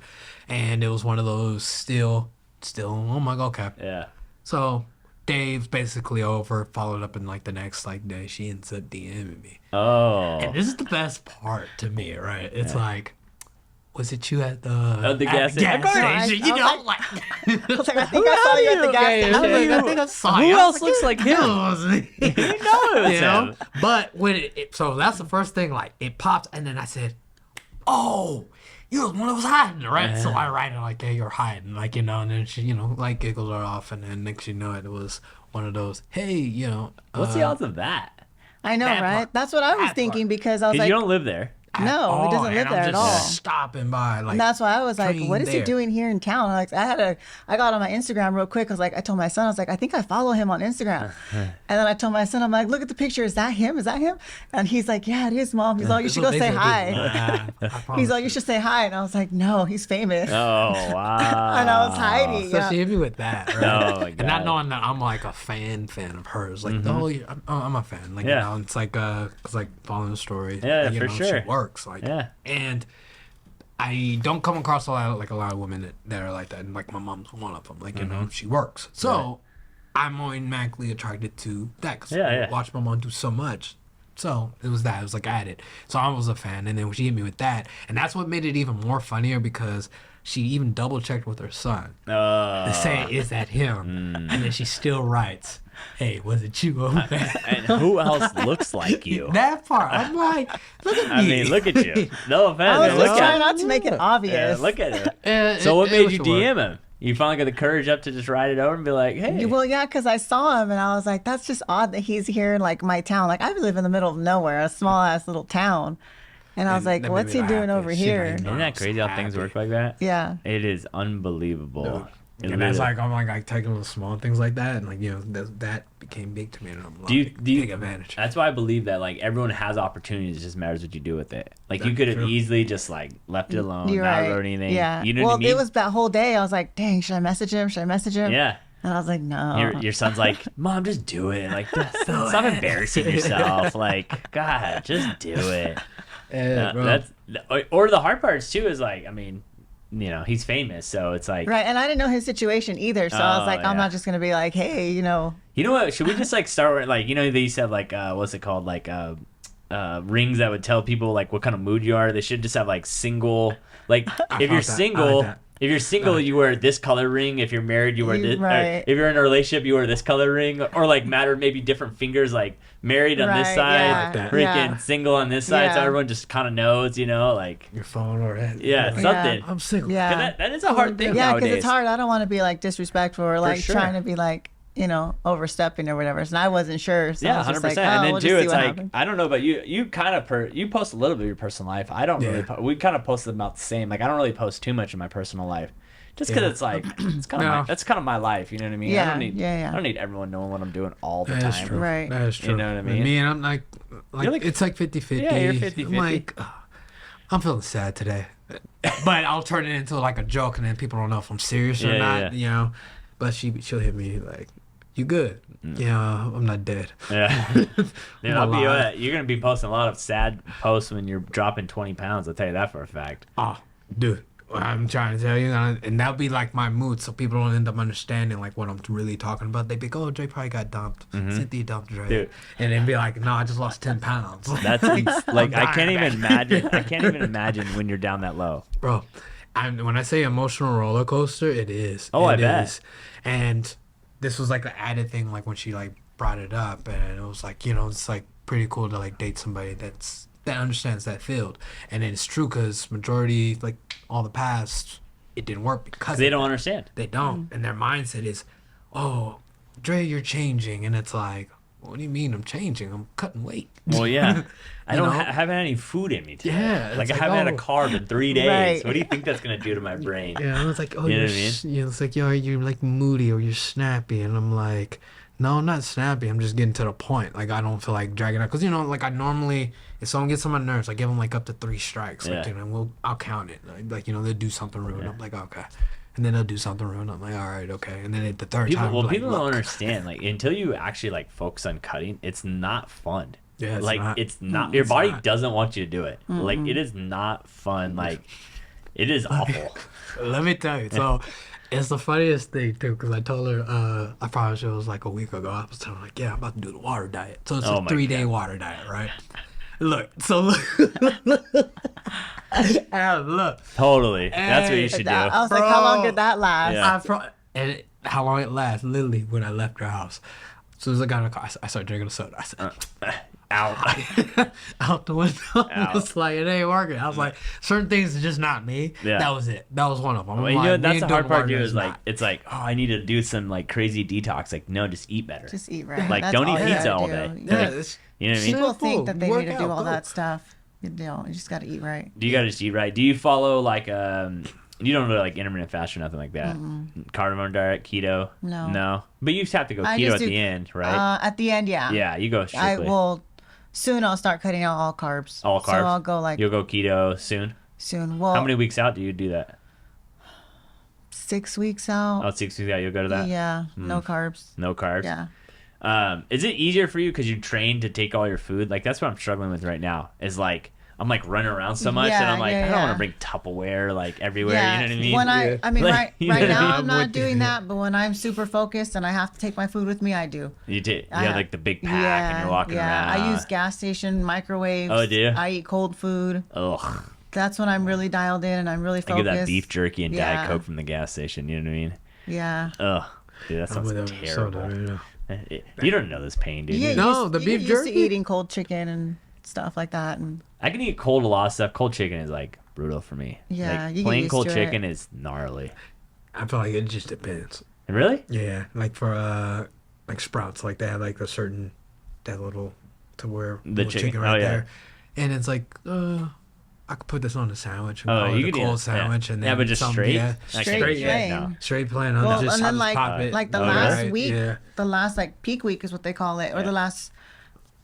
And it was one of those still, I'm like, okay. Yeah. So Dave's basically over, followed up in like the next day, she ends up DMing me. Oh. And this is the best part to me, right? It's like, was it you at the gas station? You know, like I was like, I think I saw you at the gas station. I think I saw you. Who else looks like him? You know it's him. But when so that's the first thing, like it popped, and then I said, "Oh, you're the one that was hiding, right?" So I write it like, "Yeah, you're hiding," like, you know, and then she, you know, like giggles her off, and then next you know it was one of those, "Hey, you know." What's the odds of that? I know, right? Part. That's what I was thinking because I was like, you don't live there. No, he doesn't live there at all. Stopping by, like, and that's why I was like, "What is he doing here in town?" Like, I got on my Instagram real quick. I told my son, I was like, "I think I follow him on Instagram." And then I told my son, I'm like, "Look at the picture. Is that him? Is that him?" And he's like, "Yeah, it is, Mom." He's like, "You should go say hi." He's like, "You should say hi." And I was like, "No, he's famous." Oh wow! And I was hiding. So she hit me with that, right? Oh my God. And not knowing that I'm like a fan of hers, like, oh, I'm a fan, like, you know, it's like following the story. Yeah, you for know, sure. She works, like, yeah. And I don't come across a lot of women that are like that, and like my mom's one of them. Like, you know, she works, so I'm automatically attracted to that because I watch my mom do so much. So it was that. It was like added. So I was a fan, and then she hit me with that, and that's what made it even more funnier because she even double checked with her son to say, "Is that him?" And then she still writes, "Hey, was it you over there?" And who else looks like you? That part. I'm like, look at me. I mean, look at you. No offense. I was look just trying not to make it obvious. Yeah, look at it. So what made you DM him? You finally got the courage up to just write it over and be like, "Hey." Well, yeah, because I saw him and I was like, "That's just odd that he's here in like my town. Like I live in the middle of nowhere, a small ass little town." And I was like, "What's he doing over here?" Isn't that crazy how things work like that? Yeah. It is unbelievable. And that's like, I'm like taking little small things like that, and like, you know, that became big to me, and I'm like, big advantage. That's why I believe that like everyone has opportunities. It just matters what you do with it. Like you could have easily just like left it alone, not wrote anything. Yeah. You know what I mean? It was that whole day. I was like, "Dang, should I message him? Should I message him?" Yeah. And I was like, "No." Your son's like, "Mom, just do it. Like, stop embarrassing yourself. Like, God, just do it." That's or the hard part too is like, I mean, you know, he's famous, so it's like right. And I didn't know his situation either, so I was like, I'm not just gonna be like, "Hey, you know." You know what? Should we just like start with like, you know, they used to have like what's it called, like rings that would tell people like what kind of mood you are. They should just have like single, like if you're single. If you're single, you wear this color ring. If you're married, you wear this. Right. If you're in a relationship, you wear this color ring. Or like matter maybe different fingers, like married on this side, freaking single on this side, so everyone just kind of knows, you know, like your phone or something. I'm single. Yeah, that is a hard thing. Yeah, because it's hard. I don't want to be like disrespectful or like trying to be like, you know, overstepping or whatever. So I wasn't sure. So I was 100%. just like, and then we'll too, it's like happens. I don't know about you. You kind of you post a little bit of your personal life. I don't really. We kind of post about the same. Like I don't really post too much of my personal life. Just because it's like it's kind of that's kind of my life, you know what I mean? Yeah, I don't need everyone knowing what I'm doing all the time. That's true. Right. That is true. You know what I mean? Me and I'm like it's like 50-50. Yeah, you're 50-50. I'm like, I'm feeling sad today, but I'll turn it into like a joke, and then people don't know if I'm serious or not. You know, but she'll hit me like, "You good?" Yeah, I'm not dead. Yeah. You're gonna be posting a lot of sad posts when you're dropping 20 pounds. I'll tell you that for a fact. Oh, dude. I'm trying to tell you, and that'll be like my mood, so people don't end up understanding like what I'm really talking about. They be like, "Oh, Dre probably got dumped. Cinthia dumped Dre," dude. And then be like, "No, I just lost 10 pounds." That's like I can't even imagine. I can't even imagine when you're down that low, bro. When I say emotional roller coaster, it is. Oh, I bet. And this was like an added thing, like when she like brought it up, and it was like, you know, it's like pretty cool to like date somebody that understands that field. And it's true because majority, like all the past, it didn't work because they don't understand. They don't. And their mindset is, "Oh, Dre, you're changing." And it's like, "What do you mean I'm changing? I'm cutting weight." Well, yeah. I haven't had any food in me today. Yeah. Like I haven't had a carb in 3 days. Right. What do you think that's going to do to my brain? Yeah. And it's like, "Oh, you know what I mean?" It's like, you're like moody or you're snappy. And I'm like, "No, I'm not snappy. I'm just getting to the point. Like, I don't feel like dragging out." Because, you know, like I normally, if someone gets on my nerves, I give them like up to 3 strikes. Like, you know, I'll count it. Like, you know, they'll do something rude. I'm like, "Okay." And then they'll do something rude. I'm like, "All right, okay." And then at the third time, people don't understand. Like, until you actually like focus on cutting, it's not fun. Yeah, it's not. Your body doesn't want you to do it. Mm-hmm. Like, it is not fun. Like, it is awful. Let me tell you. So, it's the funniest thing too, because I told her, I promise it was like a week ago. I was telling her, like, "Yeah, I'm about to do the water diet." So it's a 3-day water diet, right? Look, Look. Totally. That's what you should do. I was like, how long did that last? Yeah. How long it lasts? Literally, when I left your house, as soon as I got in the car, I started drinking a soda. I said, out. out the window. It's like, it ain't working. I was like, certain things are just not me. Yeah. That was it. That was one of them. Well, like, that's the hard part too. Is like, it's like, oh, I need to do some like crazy detox. Like, no, just eat better. Just eat right. Like, That's don't eat all you pizza gotta all do. day. Yeah, Like, you know what I mean? People think that they Work need to do out, all go. that stuff. You don't. You just got to eat right. Do you gotta just eat right? Do you follow like you don't do like intermittent fast or nothing like that? Carnivore diet, keto? No. But you just have to go I keto just at do- the end, right? At the end, yeah. Yeah, you go I strictly. will. Soon I'll start cutting out all carbs. All carbs? So I'll go like You'll go keto soon? soon. Well, How many weeks out do you do that? 6 weeks out. Oh, 6 weeks out, you'll go to that? Yeah. No carbs. No carbs? Yeah. Is it easier for you because you train to take all your food? Like, that's what I'm struggling with right now. Is like, I'm like running around so much, and I'm like, I don't want to bring Tupperware like everywhere. Yeah. You know what I mean? When I mean, Like, right you know what I now mean? I'm I'm not with you. doing that, but when I'm super focused and I have to take my food with me, I do. You did. You I have like the big pack, and you're walking around. I use gas station microwaves. Oh, do you? I eat cold food. Ugh. That's when I'm really dialed in and I'm really I focused. get that beef jerky and Diet Yeah. Coke from the gas station. You know what I mean? Yeah. Ugh. Dude, that sounds terrible. You don't know this pain, dude. You get No, used- the you beef get used to jerky? eating cold chicken and stuff like that, and I can eat cold a lot of stuff. Cold chicken is like brutal for me. Yeah, like, you get plain used cold to chicken it. is gnarly. I feel like it just depends. Really? Yeah, like for like Sprouts, like they have like a certain that little to where The little chicken. right Oh, yeah. there, and it's like I could put this on a sandwich. And Oh, call you it a could cold eat sandwich, and then yeah, but just some- straight. yeah, Like, Straight yeah, plain. straight plain. On Well, just, and I'll then just like pop it. like the Oh, last right, week, yeah. the last like peak week is what they call it, or Yeah. the last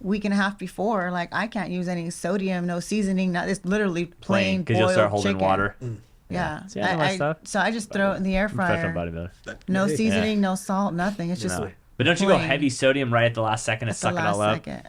week and a half before. Like I can't use any sodium, no seasoning. It's literally plain Because boiled you'll start holding chicken. water. Yeah. See, I know my stuff. So I just throw it in the air Professional fryer. bodybuilder. No seasoning, no salt, nothing. It's just No. But don't you go plain. heavy sodium right at the last second and at the suck it last all up? second.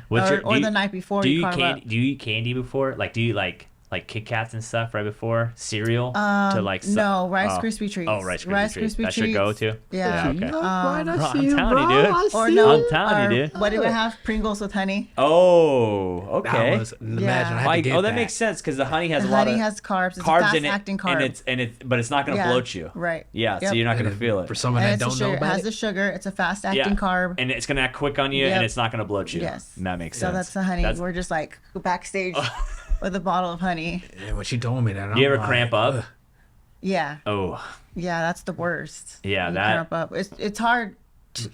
What's Or, your, or do the you- night before do you you carve candy? up. Do you eat candy before? Like, do you like Kit Kats and stuff right before cereal to like? No, Rice oh. Krispie treats. Oh, Rice Krispie Rice treats. Krispie That should go treats. too. Yeah. okay. Right, I Bro, see I'm you, telling you, bro. dude. I Or see no, you. I'm telling you, dude. What do we have? Pringles with honey. Oh, okay. That was, imagine I had to Like, get oh, that makes sense because the honey has The a lot honey of has carbs. It's a carbs in it, fast-acting carb. and it's, but it's not gonna Yeah, bloat you. right. Yeah, so Yep. you're not gonna feel it. For someone And that it's a don't know sugar. It about has it, the sugar. It's a fast-acting Yeah. carb. And it's gonna act quick on you, and Yep. it's not gonna bloat you. Yes. And that makes So sense. that's the honey. That's- We're just like backstage with a bottle of honey. and when she told me that, Do you I'm ever cramp up? ugh. Yeah. Oh, Yeah, that's the worst. Yeah, You that- cramp up. It's hard.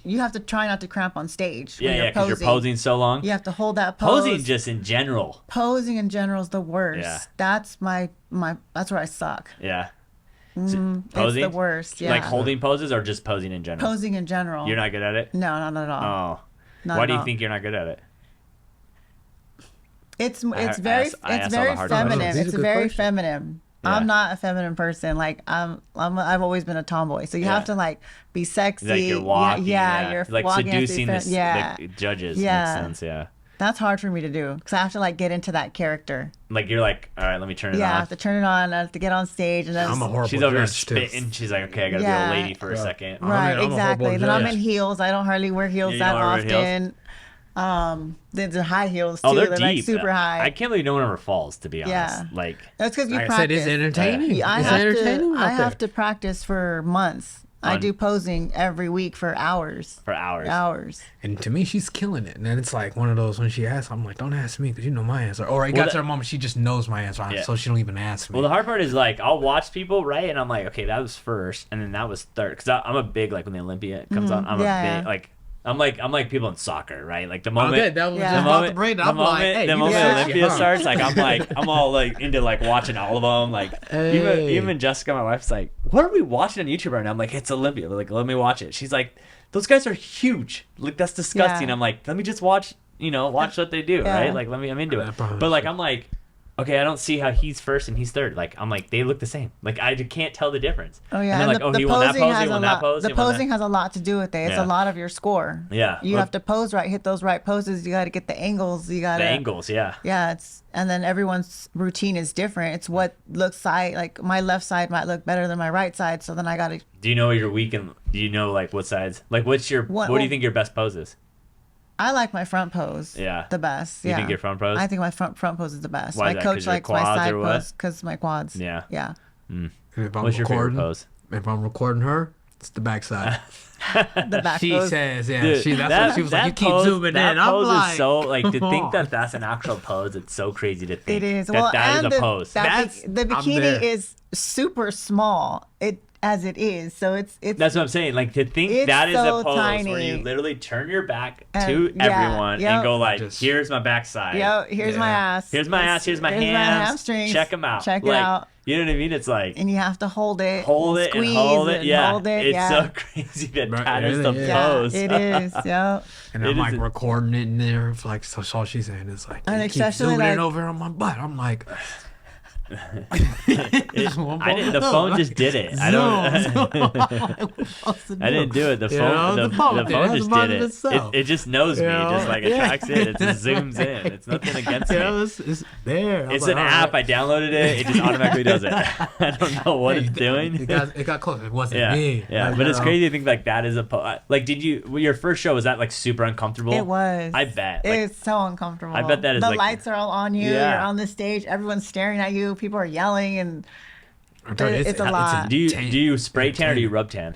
You have to try not to cramp on stage. yeah, when yeah, because you're posing so long. You have to hold that pose. Posing just in general. Posing in general is the worst. Yeah. That's my that's where I suck. Yeah. Posing? Posing? It's the worst. Yeah. Like holding poses or just posing in general? Posing in general. You're not good at it? No, not at all. Oh. Not Why at do you all. think you're not good at it? It's I very asked all the very hard feminine. questions. These are It's good very questions. feminine. Yeah. I'm not a feminine person. Like I've always been a tomboy. So you Yeah. have to like be sexy. Like you're walking. Yeah, you're like walking has to be seducing fe- this, Yeah, the judges. Yeah. Makes sense, yeah. that's hard for me to do because I have to like get into that character. Like you're like, all right, let me turn it Yeah, I on. have to turn it on. I have to get on stage and then I'm a horrible She's over here judge, too. spitting. She's like, okay, I gotta Yeah. be a lady for a Yeah. second. right, I'm a exactly. horrible Then I'm judge. in heels. I don't hardly wear heels You that don't wear heels? often. Then the high heels too. Oh, they're they're deep. like super high. I can't believe no one ever falls, to be honest. Yeah. Like, That's because you Like I practice. said, it's entertaining. Yeah, It's entertaining. I out there. have to practice for months. I On- do posing every week for hours. for hours. Hours. And to me, she's killing it. And then it's like one of those when she asks, I'm like, don't ask me because you know my answer. Or it Well, got to the moment she just knows my answer, Yeah. so she don't even ask me. Well, the hard part is like I'll watch people, right? And I'm like, okay, that was first, and then that was third. Because I'm a big like when the Olympia comes on, I'm yeah, a big yeah. like I'm like people in soccer, right? Like the Oh, moment. good. That was Yeah. just The about moment, to break. the I'm moment, like, hey, the you moment sexy, Olympia huh? starts, like I'm all like into like watching all of them. Like Hey. even Jessica, my wife's like, what are we watching on YouTube right now? I'm like, it's Olympia. They're like, let me watch it. She's like, those guys are huge. Like that's disgusting. Yeah. I'm like, let me just watch what they do, Yeah. right? Like I'm into That it. probably But like is. I'm like, okay, I don't see how he's first and he's third. Like I'm like, they look the same. Like I can't tell the difference. Oh yeah, And then like, the, oh, the he won that posing pose, has he a won that lot. pose, The he won that. posing has a lot to do with it. It's Yeah. a lot of your score. Yeah. You Well, have to pose right, hit those right poses. You got to get the angles. You got the to angles, yeah. Yeah, and then everyone's routine is different. It's what looks like my left side might look better than my right side. So then I got to. Do you know you're weak and do you know like what sides? Like what do you think your best pose is? I like my front pose. The best. You think your front pose? I think my front pose is the best. Why my coach likes my side pose because my quads. Yeah. What's your favorite pose? If I'm recording her, it's the backside. The back she pose. says, yeah. Dude, That's what she was like. You keep zooming in. I'm pose like, is so like to think that that's an actual pose. It's so crazy to think. It is. That is a pose. The bikini is super small. As it is, so it's. That's what I'm saying. Like to think that is so a pose tiny. where you literally turn your back to everyone and go like, "Here's my backside. Here's my ass. Here's my ass. Here's my hands. My hamstrings. Check them out. Check it out. You know what I mean? It's like, and you have to hold it, squeeze it. Yeah, hold it. It's so crazy that is the pose. It is. Yeah. And I'm like recording it in there. Like, so all she's saying is like, and keep zooming in over on my butt. I'm like. The phone just did it. I didn't do it. The phone just did it. It just knows me. It just like attracts it. It just zooms in. It's nothing against me. It's there. It's an app. I downloaded it. It just automatically does it. I don't know what it's doing. It got close. It wasn't me. Yeah, but it's crazy to think like that is a like. Did you your first show, was that like super uncomfortable? It was. I bet It's so uncomfortable. I bet that is the like, lights are all on you. You're on the stage. Everyone's staring at you. People are yelling, and it's a lot. Do you spray tan or do you rub tan?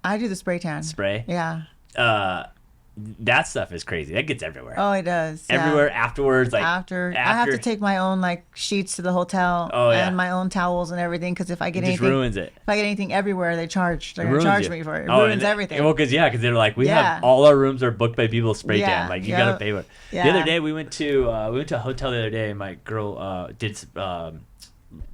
I do the spray tan. Spray? Yeah. That stuff is crazy. That gets everywhere. Oh, it does. Everywhere afterwards. Like after I have to take my own like sheets to the hotel and my own towels and everything, because if I get anything, ruins it. If I get anything everywhere, they're gonna charge me for it. It ruins everything. Well, because they're like, we have all our rooms are booked by people spray tan. Like you gotta pay for it. The other day we went to a hotel the other day, and my girl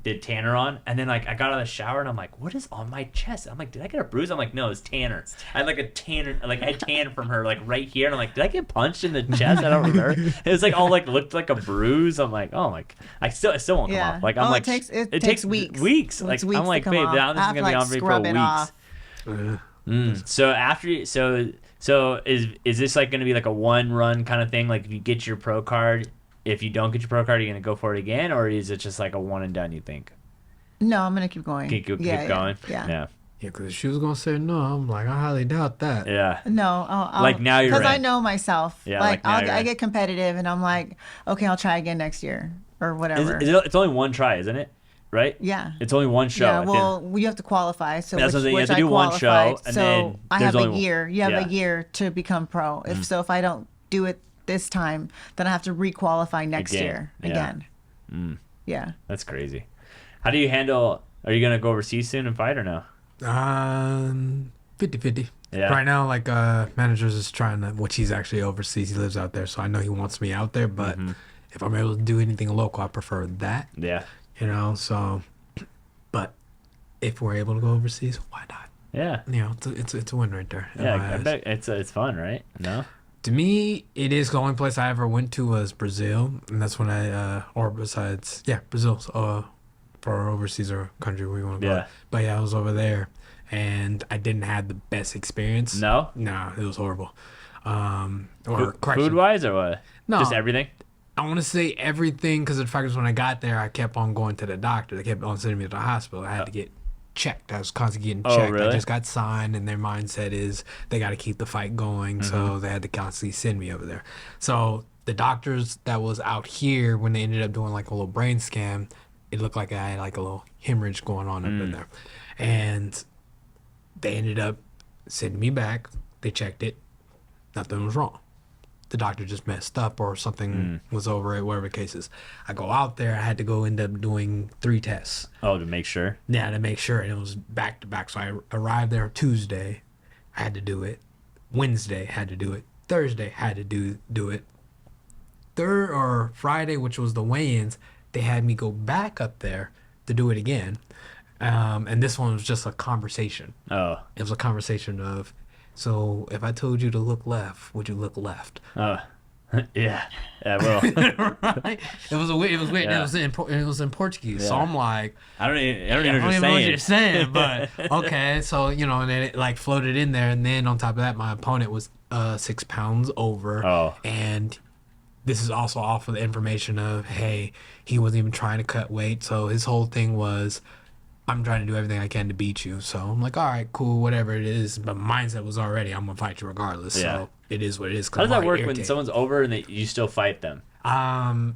did tanner on, and then like I got out of the shower and I'm like, what is on my chest? I'm like, did I get a bruise? I'm like, no, it's tanner. I had like a tanner, like I had tan from her like right here, and I'm like, did I get punched in the chest? I don't remember. It was like all like looked like a bruise. I'm like, oh my, it still won't come off. Like I'm like, it takes weeks. Like I'm like, babe, now this is gonna be on me for weeks. So is this like gonna be like a one run kind of thing? Like if you get your pro card, if you don't get your pro card, are you going to go for it again, or is it just like a one and done, you think? No, I'm going to keep going. Keep going? Yeah. Yeah, because if she was going to say no, I'm like, I highly doubt that. Yeah. No. Like now you're because I know myself. Yeah, like I get competitive, and I'm like, okay, I'll try again next year or whatever. It's only one try, isn't it? Right? Yeah. It's only one show. Yeah, well, you have to qualify. So that's which you have to I do one show, so and then I have a year. You have a year to become pro. If I don't do it this time, then I have to re-qualify next year again. Yeah. That's crazy. How do you handle? Are you gonna go overseas soon and fight or no? 50-50. Yeah. Right now, like managers is trying to, which he's actually overseas. He lives out there, so I know he wants me out there. But if I'm able to do anything local, I prefer that. Yeah. You know. So, but if we're able to go overseas, why not? Yeah. You know, it's a win right there. Yeah, I bet it's fun, right? No. To me, it is the only place I ever went to was Brazil, and that's when Brazil, for overseas or country we want to go. But yeah, I was over there, and I didn't have the best experience. No, it was horrible. Food wise or what? No, just everything. I want to say everything because the fact is when I got there, I kept on going to the doctor. They kept on sending me to the hospital. I had to get checked. I was constantly getting checked. Really? I just got signed, and their mindset is they got to keep the fight going, so they had to constantly send me over there. So the doctors that was out here, when they ended up doing like a little brain scan, it looked like I had like a little hemorrhage going on up in there, and they ended up sending me back. They checked it, nothing was wrong. The doctor just messed up or something was over it, whatever the case is. I go out there, I had to go end up doing 3 tests. Oh, to make sure? Yeah, to make sure. And it was back to back. So I arrived there Tuesday, I had to do it. Wednesday, had to do it. Thursday, had to do it. Friday, which was the weigh-ins, they had me go back up there to do it again. And this one was just a conversation. Oh. It was a conversation of, so if I told you to look left, would you look left? Oh, yeah, I will. Right? It was weird. Yeah. It was in Portuguese. Yeah. So I'm like, I don't even know what you're saying. But okay. So and then it like floated in there, and then on top of that, my opponent was 6 pounds over. Oh, and this is also off of the information of, hey, he wasn't even trying to cut weight. So his whole thing was, I'm trying to do everything I can to beat you. So I'm like, all right, cool, whatever it is. But mindset was already, I'm gonna fight you regardless. Yeah. So it is what it is. How does that work when someone's over and you still fight them?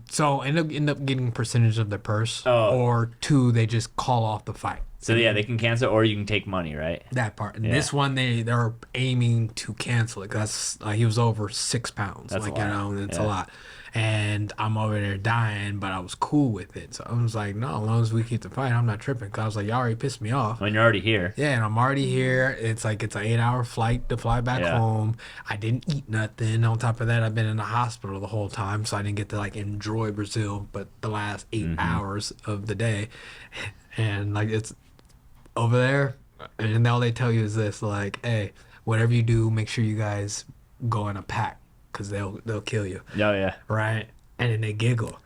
So end up getting a percentage of their purse, Oh. or 2, they just call off the fight. So yeah, they can cancel, or you can take money, right? That part. And this one, they're aiming to cancel it. That's he was over 6 pounds. That's like, a lot. you know, it's a lot. And I'm over there dying, but I was cool with it. So I was like, no, as long as we keep the fight, I'm not tripping. Cause I was like, y'all already pissed me off. When you're already here. Yeah, and I'm already here. It's like it's an 8-hour flight to fly back home. I didn't eat nothing. On top of that, I've been in the hospital the whole time, so I didn't get to like enjoy Brazil. But the last 8 hours of the day, and like it's over there, and all they tell you is this: like, hey, whatever you do, make sure you guys go in a pack, cause they'll kill you. Oh yeah. Right? And then they giggle.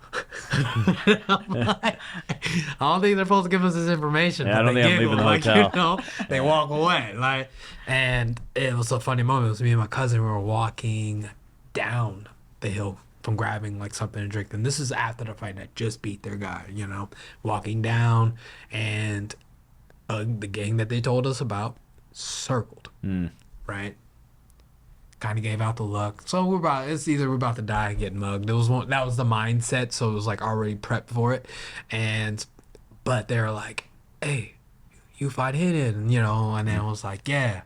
I'm like, I don't think they're supposed to give us this information. Yeah, I don't they think I'm giggle, leaving the like, hotel. you know, they walk away. Like, and it was a funny moment. It was me and my cousin. We were walking down the hill from grabbing like something to drink. And this is after the fight that just beat their guy, you know, walking down, and the gang that they told us about circled, right? Kind of gave out the look. So it's either we're about to die or get mugged. That was the mindset. So it was like already prepped for it. But they were like, hey, you fight hidden, you know, and then I was like, yeah.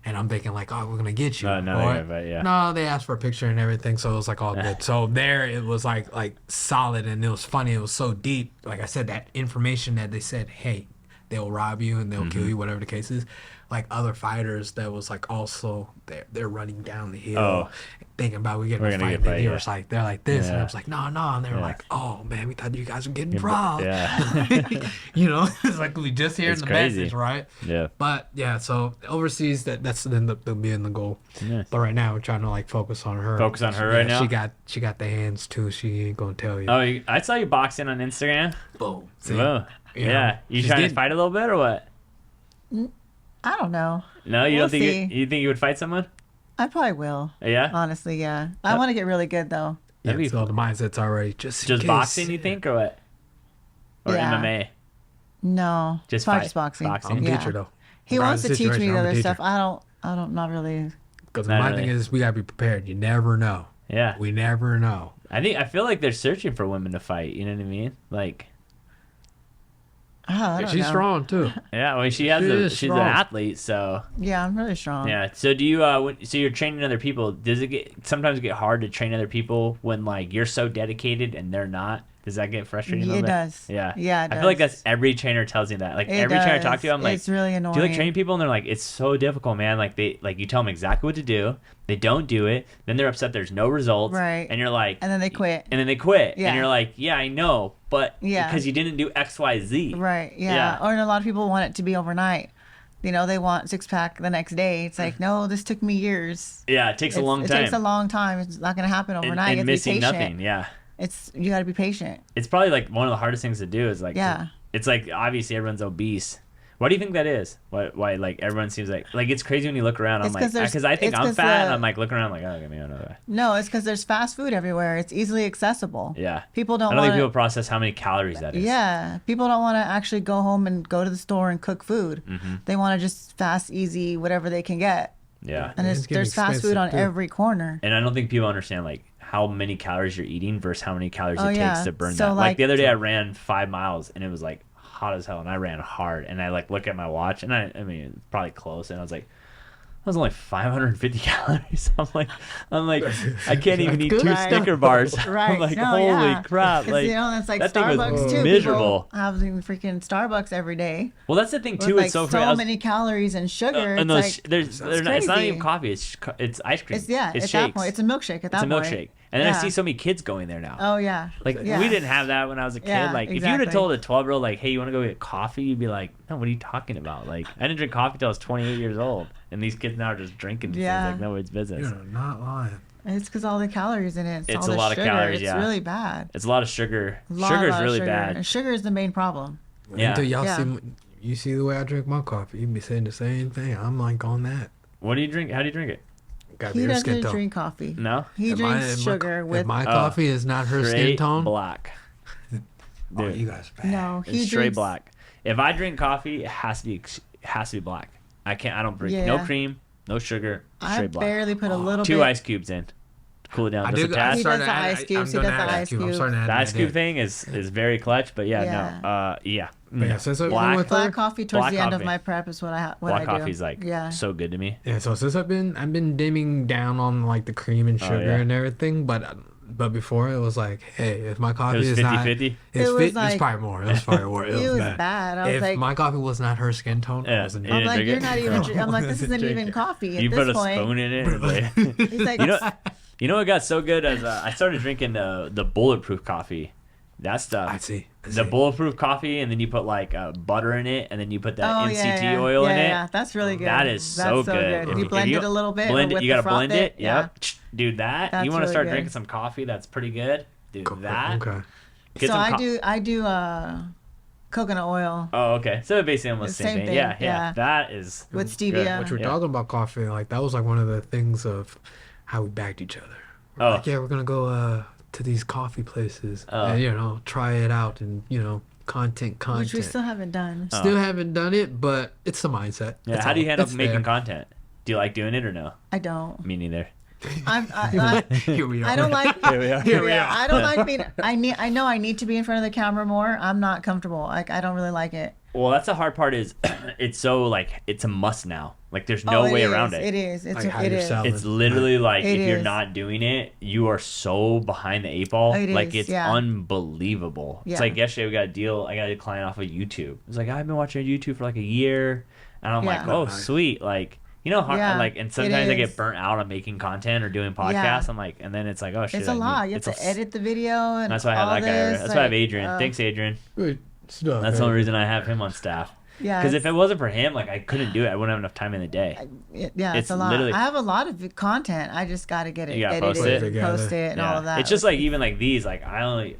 And I'm thinking like, oh, we're going to get you. No, they asked for a picture and everything. So it was like all good. So there it was like solid, and it was funny. It was so deep. Like I said, that information that they said, hey, they'll rob you and they'll kill you, whatever the case is. Like other fighters that was like also they're running down the hill, thinking about we're gonna fight. And it's like they're like this, and I was like no, and they were like, oh man, we thought you guys were getting robbed. Yeah. You know, it's like we just hearing the message, right? Yeah. But yeah, so overseas that's end up being the goal. Yeah. But right now we're trying to like focus on her. Focus on her right now. She got the hands too. She ain't gonna tell you. Oh, I saw you boxing on Instagram. Boom. Whoa. Yeah. You trying to fight a little bit or what? I don't know. No, you We'll don't think see. you think you would fight someone? I probably will. Yeah. Honestly, yeah. I want to get really good though. Yeah, so the mindset's already just boxing, you think, or what? Or Yeah. MMA? No, Just probably fight. just boxing. Boxing. I'm a Yeah. teacher though. He wants to teach me the other teacher. stuff. I don't, not really. Because Not my really. thing is, we gotta be prepared. You never know. Yeah. We never know. I feel like they're searching for women to fight. You know what I mean? Like, I don't She's know. strong too. yeah. Well, she's strong. an athlete, so Yeah, I'm really strong. yeah. So do you? So you're training other people. Does it sometimes get hard to train other people when like you're so dedicated and they're not? Does that get frustrating? A little It bit? does. Yeah. Yeah, it I feel like does. that's every trainer tells me that. Like It every trainer I talk does. to, I'm like, It's really annoying. do you like training people? And they're like, it's so difficult, man. Like you tell them exactly what to do. They don't do it. Then they're upset. There's no results. Right. And you're like, And then they quit. And then they quit. Yeah. And you're like, yeah, I know, but Yeah. because you didn't do X, Y, Z. Right. Yeah. Yeah. Or a lot of people want it to be overnight. You know, they want 6-pack the next day. It's like, no, this took me years. Yeah, it takes a long It time. takes a long time. It's not going to happen and, overnight. You and have to be missing patient. nothing. Yeah. You got to be patient. It's probably like one of the hardest things to do is like, Yeah. it's like obviously everyone's obese. Why do you think that is? Why like everyone seems like it's crazy when you look around. I'm It's like, 'cause there's- because I think it's I'm 'cause fat and the- I'm like looking around like, oh, give me another guy. No, it's because there's fast food everywhere. It's easily accessible. Yeah. People I don't don't think want people to. process how many calories that is. Yeah. People don't want to actually go home and go to the store and cook food. Mm-hmm. They want to just fast, easy, whatever they can get. Yeah. And It's getting there's fast food expensive, on too. every corner. And I don't think people understand like how many calories you're eating versus how many calories Oh, it yeah. takes to burn So, that. Like like- the other day I ran 5 miles and it was like hot as hell and I ran hard and I like look at my watch and I mean it's probably close and I was like that was only 550 calories. I'm like I can't even eat 2 Right. Snicker bars. Right. I'm like No, holy yeah. crap. 'Cause, Like you know, it's like that thing was Starbucks too. miserable. People having freaking Starbucks every day. Well, that's the thing With too. like It's so so crazy. many calories and sugar. And it's those, like, it's not crazy. even coffee. It's ice cream. it's at shakes. that point. It's a milkshake at that It's a point. milkshake. And then I Yeah. see so many kids going there now. Oh yeah. Like yeah. we didn't have that when I was a kid. Yeah, Like if you would have exactly. told a 12-year-old like, "Hey, you want to go get coffee?" You'd be like, "No, what are you talking about?" Like I didn't drink coffee till I was 28 years old, and these kids now are just drinking. Yeah. It's like nobody's business. You're not lying. It's because all the calories in it. It's all a the lot of sugar. calories, It's yeah. really bad. It's a lot of sugar. Lot Sugar is of really sugar. bad. And sugar is the main problem. Yeah. Until y'all Yeah. you see the way I drink my coffee, you be saying the same thing. I'm like on that. What do you drink? How do you drink it? Got He your doesn't skin tone. drink coffee. No. He If drinks if sugar if with. my coffee is not her skin Straight tone. black. Oh, Dude. you guys are bad. No, he It's straight drinks. black. If I drink coffee, it has to be black. I don't drink no cream, no sugar, straight black. I barely put a little Two bit. ice cubes in. Cool it down. He does the ice cubes. He does the ice cubes. The ice cube thing is very clutch, but Yeah. no. Yeah, since Black coffee towards Black the end of coffee. my prep is what I do. Black coffee's like so good to me. Yeah, so since I've been dimming down on like the cream and sugar and everything, but before it was like, hey, if my coffee It was is 50-50? it's probably more. It was probably more. It was bad. I was if like, my coffee was not her skin tone, I wasn't. I'm like, drink you're it? not even. I'm like, this isn't even coffee at You this put a point. spoon in it. Like, He's like, you know what got so good as I started drinking the bulletproof coffee. That stuff. I see. The bulletproof coffee, and then you put like butter in it, and then you put that MCT oil in it. Yeah, that's really good. That is so good. You blend it a little bit. You gotta blend it. Yeah. Yep. Dude, that That's you want to really start good. drinking some coffee? That's pretty good. Dude, that. Okay. Get So some I do coconut oil Oh, okay. So basically almost the same thing. Yeah. yeah. That is with good. stevia. What you're talking about coffee, like that was like one of the things of how we bagged each other. We're Oh. like, yeah, we're gonna go to these coffee places and try it out and content. Which we still haven't done. Still haven't done it, but it's the mindset. Yeah. It's How do you all- handle it's making there. content? Do you like doing it or no? I don't. Me neither. Here we are. I don't like. Here we are. Here we Yeah, are. I don't like being. I know I need to be in front of the camera more. I'm not comfortable. Like I don't really like it. Well, that's the hard part. Is it's so like it's a must now. Like there's no way around it. It is. Like how It you're is. selling. It's literally like It if you're is. not doing it, you are so behind the eight ball. It like is, it's yeah. unbelievable. It's Yeah. like yesterday we got a deal. I got a client off of YouTube. It's like I've been watching YouTube for like a year, and I'm like, Yeah. oh sweet, like. Hard, Yeah, like, and it sometimes I is. get burnt out on making content or doing podcasts. Yeah. I'm like, and then it's like, oh shit, It's a lot. You have to edit the video and That's why I have all that guy. this, That's why I have like, Adrian. Thanks, Adrian. Good stuff. That's the only reason I have him on staff. Yeah. Because if it wasn't for him, like I couldn't do it. I wouldn't have enough time in the day. Yeah, It's it's a lot. literally- I have a lot of content. I just got to get it You gotta edited, post post it. it, and all of that. It's just like even like these, like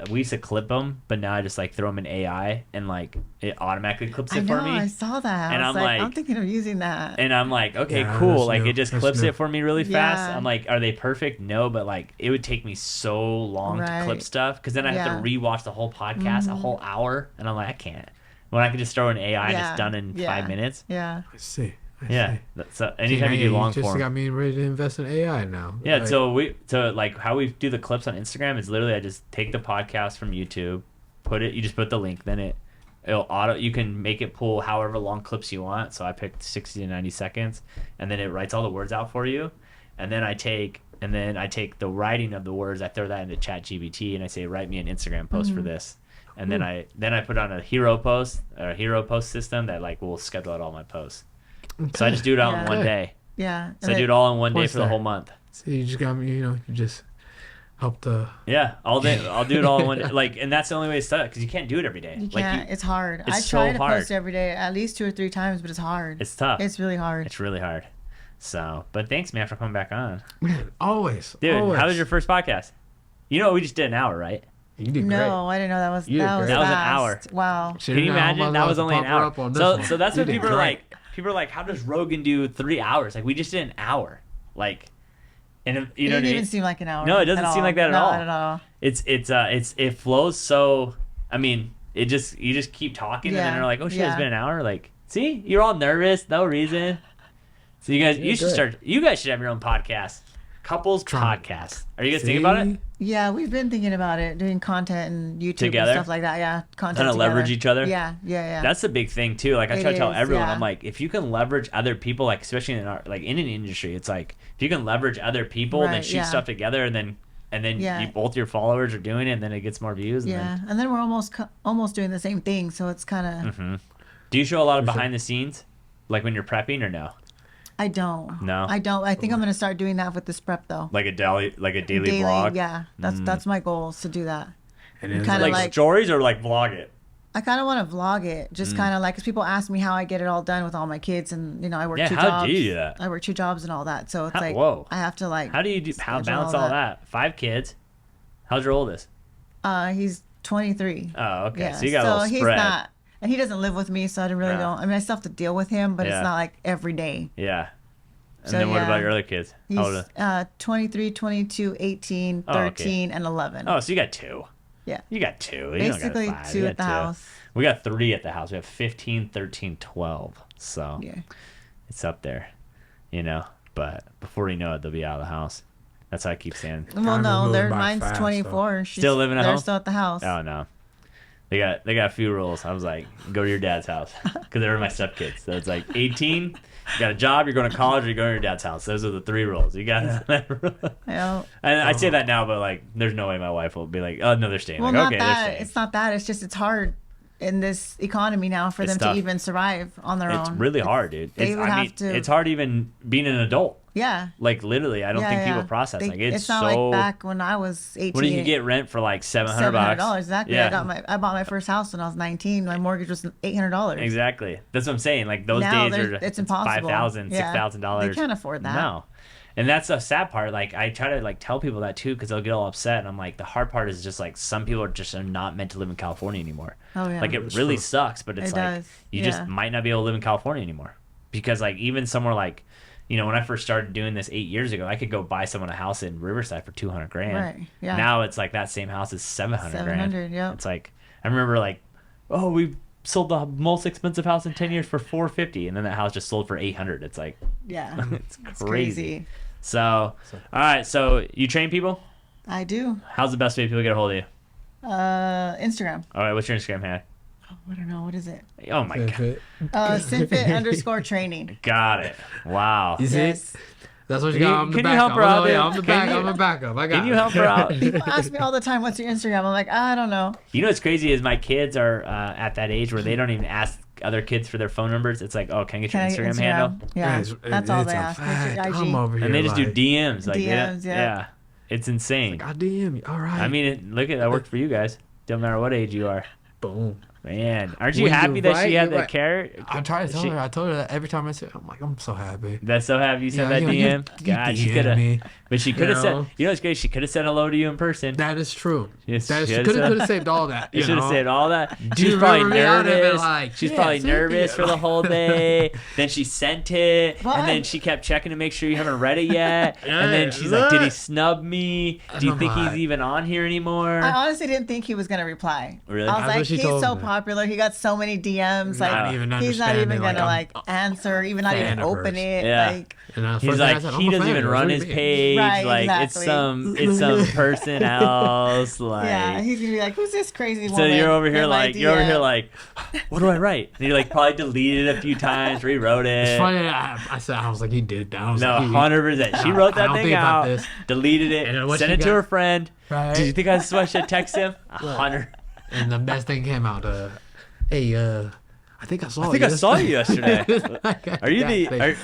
we used to clip them, but now I just like throw them in AI and like it automatically clips I it know, for me. I saw that. And I was I'm like, like- I'm thinking of using that. And I'm like, okay, Yeah, cool. that's Like new. it just That's clips new. it for me really fast. Yeah. I'm like, are they perfect? No, but like it would take me so long to clip Right. stuff because then I have Yeah. to rewatch the whole podcast, a whole hour, and I'm like, I can't. When I can just throw in AI and it's done in 5 minutes. Yeah. I see. I Yeah. see. That's anytime you do long just form. got me ready to invest in AI now. Yeah, Like, so like how we do the clips on Instagram is literally I just take the podcast from YouTube, you just put the link, then you can make it pull however long clips you want. So I picked 60 to 90 seconds, and then it writes all the words out for you, and then I take the writing of the words, I throw that into ChatGPT, and I say write me an Instagram post for this, and then I put on a hero post system that like will schedule out all my posts. So I just do it all in Yeah. one day. Yeah. So I do it all in one day What's for the that? whole month. So you just got me, you just helped the. Yeah, all day. I'll do it all in one day. Like, and that's the only way to start because you can't do it every day. You Like, can't. It's hard. it's I try so to hard. post every day, at least 2 or 3 times, but it's hard. It's tough. It's really hard. It's really hard. So, but thanks, man, for coming back on, Man, always. dude. always. How was your first podcast? We just did an hour, right? You did No, I didn't know that was You did that was great. That was an fast. hour. Wow. great. Can you imagine? That was only an hour. So that's what people are like. like. People are like, how does Rogan do 3 hours? Like, we just did an hour. Like, and if, you know It what I didn't mean? even seem like an hour. No, it doesn't at seem all. like that at No, all. Not at all. It flows so. I mean, you just keep talking, and then Yeah. they're like, oh shit, it's Yeah. been an hour. Like, see, you're all nervous, no reason. So you guys, you should good. start. You guys should have your own podcast, couples podcast. Are you guys thinking about it? Yeah, we've been thinking about it, doing content and YouTube Together? and stuff like that. Yeah, content Kinda together. leverage each other? Yeah. That's the big thing too. Like I try to It tell is, everyone, yeah. I'm like, if you can leverage other people, like especially in in an industry, it's like if you can leverage other people and then Right, shoot yeah. stuff together, and then Yeah. you, both your followers are doing it, and then it gets more views. And Yeah, and then we're almost doing the same thing, so it's kind of. Do you show a lot of behind the scenes, like when you're prepping, or no? I don't. No? I don't. I think I'm gonna start doing that with this prep though. Like a daily vlog. Yeah, that's my goal is to do that. And it's Kinda Like, like- stories or like vlog it. I kind of want to vlog it, just kind of like, because people ask me how I get it all done with all my kids, and I work Yeah, 2 how do jobs. you do that? I work 2 jobs and all that, so it's How- like whoa. I have to like. How do you schedule balance all that? 5 kids. How's your oldest? He's 23. Oh, okay. Yeah, So you got a little he's spread. not, and he doesn't live with me, so I really Yeah. don't. I mean, I still have to deal with him, but Yeah. it's not like every day. Yeah. And So, then what yeah. about your other kids? He's How old are 23, 22, 18, Oh, okay. 13, and 11. Oh, so you got 2. Yeah. You got 2. You Basically don't got 5. 2 You at the got 2. house. We got 3 at the house. We have 15, 13, 12. So Yeah. it's up there, you know. But before you know it, they'll be out of the house. That's how I keep saying. Well, Time is no, moving by mine's fast, 24. Still living at home? They're still at the house. Oh no, they got a few rules. I was like, go to your dad's house because they were my stepkids. So it's like 18, you got a job, you're going to college, or you're going to your dad's house. Those are the 3 rules. You got Yeah. And I say that now, but like, there's no way my wife will be like, oh no, they're staying. Well, Like, not okay, they're that. staying. It's not that. It's just it's hard in this economy now for It's them tough. to even survive on their It's own. really hard, dude. They would have to. It's hard even being an adult. Yeah. Like literally, I don't think people process. Like it's not so. like back when I was 18. What did you get rent for like $700? $700 exactly. Yeah. I bought my first house when I was 19. My mortgage was $800. Exactly. That's what I'm saying. Like those Now days are it's impossible. $5,000, Yeah. $6,000. They can't afford that. No. And that's the sad part. Like I try to like tell people that too because they'll get all upset. And I'm like, the hard part is just like some people are not meant to live in California anymore. Oh yeah. Like it really sucks, but it's It like does. you Yeah. just might not be able to live in California anymore because like even somewhere like, you know, when I first started doing this 8 years ago, I could go buy someone a house in Riverside for $200,000. Right. Yeah. Now it's like that same house is $700,000. 700. Yep. It's like I remember like, oh, we sold the most expensive house in 10 years for $450,000, and then that house just sold for $800,000. It's like Yeah. it's It's crazy. So all right, so you train people? I do. How's the best way people get a hold of you? Instagram. All right, what's your Instagram handle? I don't know. What is it? Oh my god, Cinthia_training. got it. Wow. You see? Yes. That's what you Can got. you- I'm the can you backup. help her out, dude? I'm the Can backup. you- I'm the backup. I got Can you it. help her out? People ask me all the time, "What's your Instagram?" I'm like, I don't know. You know what's crazy is my kids are at that age where they don't even ask other kids for their phone numbers. It's like, oh, can I get your Can I get Instagram handle? Yeah, It's- that's all it's they a ask. What's your fact. IG? I'm over here And they just do like, DMs. Like DMs, yeah. yeah. It's insane. God damn you. All right. I mean, look at that worked for you guys. Don't matter what age you are. boom. Man, aren't you Well, happy you're that right, she had you're that right. carrot? I tried to tell She- her. I told her that every time I say, I'm like, I'm so happy. That's so happy you sent Yeah, that you- DM. you God, she DM'd could have. me. But she could have You said. know? You know what's great? She could have said hello to you in person. That is true. Yes, That is, she she could've could said- have saved all that. You should have know? said all that. Do you She's probably remember me? I would've been nervous. like, She's yeah, probably Cynthia. nervous for the whole day. Then she sent it, What? and then she kept checking to make sure you haven't read it yet. And then Yeah, she's like, "Did he look. snub me? Do you I'm think he's like- even on here anymore?" I honestly didn't think he was gonna reply. Really? I was That's like, what she he's told so me. popular. He got so many DMs. Like, Not even he's not understanding, even like, gonna I'm like answer, even not fan even of open hers. it. Yeah. Like, And that's He's first thing I like, said, he I'm a doesn't fan even of run yours. his What do you mean? page. Right, Like exactly. it's some person else. Like yeah, he's gonna be like, who's this crazy so woman? you're over here in my like you're over here DM? like, what do I write? And you're like probably deleted it a few times, rewrote it. It's funny. I said, I was like, you did that. I was No, like, 100%. She wrote I that don't thing think about out, this. deleted it, And then what sent she it to got- her friend. Right. Did you think I should text him? 100. And the best thing came out. Hey, I think I saw you. I think I saw you yesterday. Are you Yeah,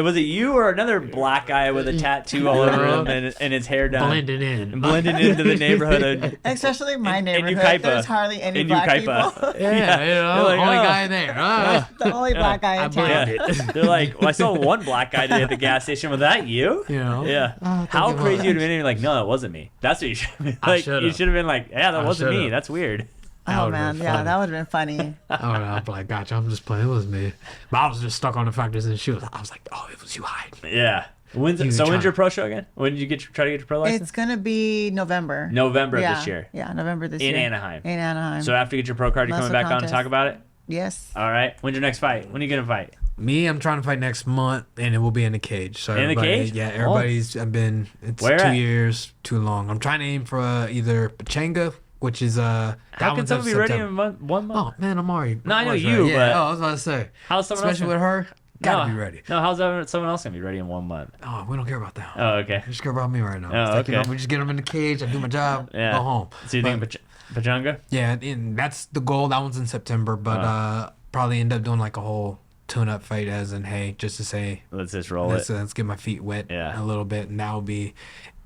was it you or another black guy with a tattoo all over him and his hair done? blending in? Blending into the neighborhood. Especially my in neighborhood. Ukaipa. There's hardly any In black Ukaipa. people. Yeah, you know, You're like, only oh. guy there. The only black guy I in blended. town. Yeah. They're like, well, I saw one black guy today at the gas station. Was that you? You know? Yeah. Thank How you crazy much. would it have been? Like, no, that wasn't me. That's what you should have been. I Like, should've. you should have been like, yeah, that I wasn't me. should've. That's weird. That Oh would've man, been yeah, funny. that would have been funny. I'm like, gotcha. I'm just playing. It was me. But I was just stuck on the fact that she was. I was like, oh, it was you hiding. Yeah. When's your pro show again? When did you try to get your pro license? It's gonna be November. November of yeah. this year. Yeah, November this In year. Anaheim. In Anaheim. So after you get your pro card, you Muscle coming back on and contest. talk about it? Yes. All right. When's your next fight? When are you going to fight? Me, I'm trying to fight next month, and it will be in the cage. So In the everybody- cage? Yeah, Oh. everybody's. It's Where 2 at? years too long. I'm trying to aim for either Pachanga, which is How can someone be ready in 1 month? Oh man, I'm already. No, I know always you, ready. but- Yeah, I was about to say. How's someone else? Especially with her, gotta be ready. No, how's someone else going to be ready in 1 month? Oh, we don't care about that. Oh, okay. We just care about me right now. Oh, It's like, you okay. know, we just get them in the cage. I do my job. Yeah. Go home. So you think But- Pachanga? Yeah, and that's the goal. That one's in September, but probably end up doing like a whole tune-up fight, as in, hey, just to say, Let's just roll let's, it. let's get my feet wet Yeah. a little bit, and that will be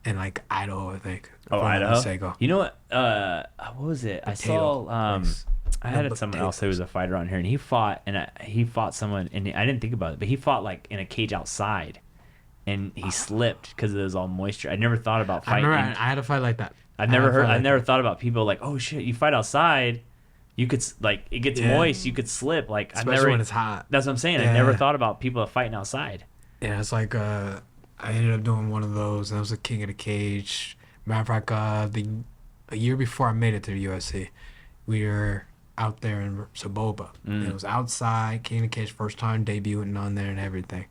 in like Idaho, I think. Oh, if I'm not Idaho? mistaken. You know what? What was it? I saw. place. I had No, someone else who was a fighter on here, and he fought someone, and I didn't think about it, but he fought like in a cage outside, and he slipped because it was all moisture. I never thought about I fighting. remember I had a fight like that. I've I never had a heard. fight I've like never thought about people like, oh shit, you fight outside, you could like it gets Yeah. moist, you could slip. Like I've Especially never. when it's hot. That's what I'm saying. I Yeah. never thought about people fighting outside. Yeah, it's like I ended up doing one of those, and I was a king of the cage. Matter of fact, a year before I made it to the USC, we were out there in Saboba. It was outside, King of Kish, first time debuting on there and everything.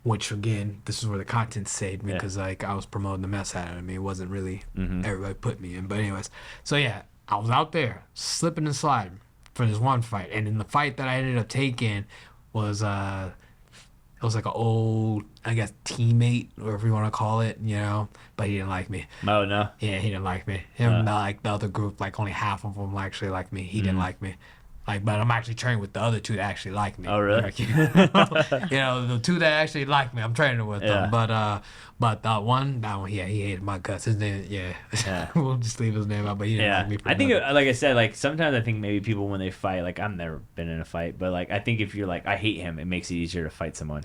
Which again, this is where the content saved me because like I was promoting the mess out of me. It wasn't really everybody put me in. But anyways, so yeah, I was out there slipping and sliding for this one fight, and in the fight that I ended up taking was it was like an old, I guess, teammate, or whatever you want to call it, you know, but he didn't like me. Oh, no? Yeah, he didn't like me. Him, like, the other group, like, only half of them actually like me. He didn't like me. Like, but I'm actually training with the other two that actually like me. Oh, really? Like, you know, the two that actually like me, I'm training with them. But that one, yeah, he hated my guts. His name, we'll just leave his name out, but he didn't like me. I think, like I said, like, sometimes I think maybe people when they fight, like, I've never been in a fight, but, like, I think if you're like, I hate him, it makes it easier to fight someone.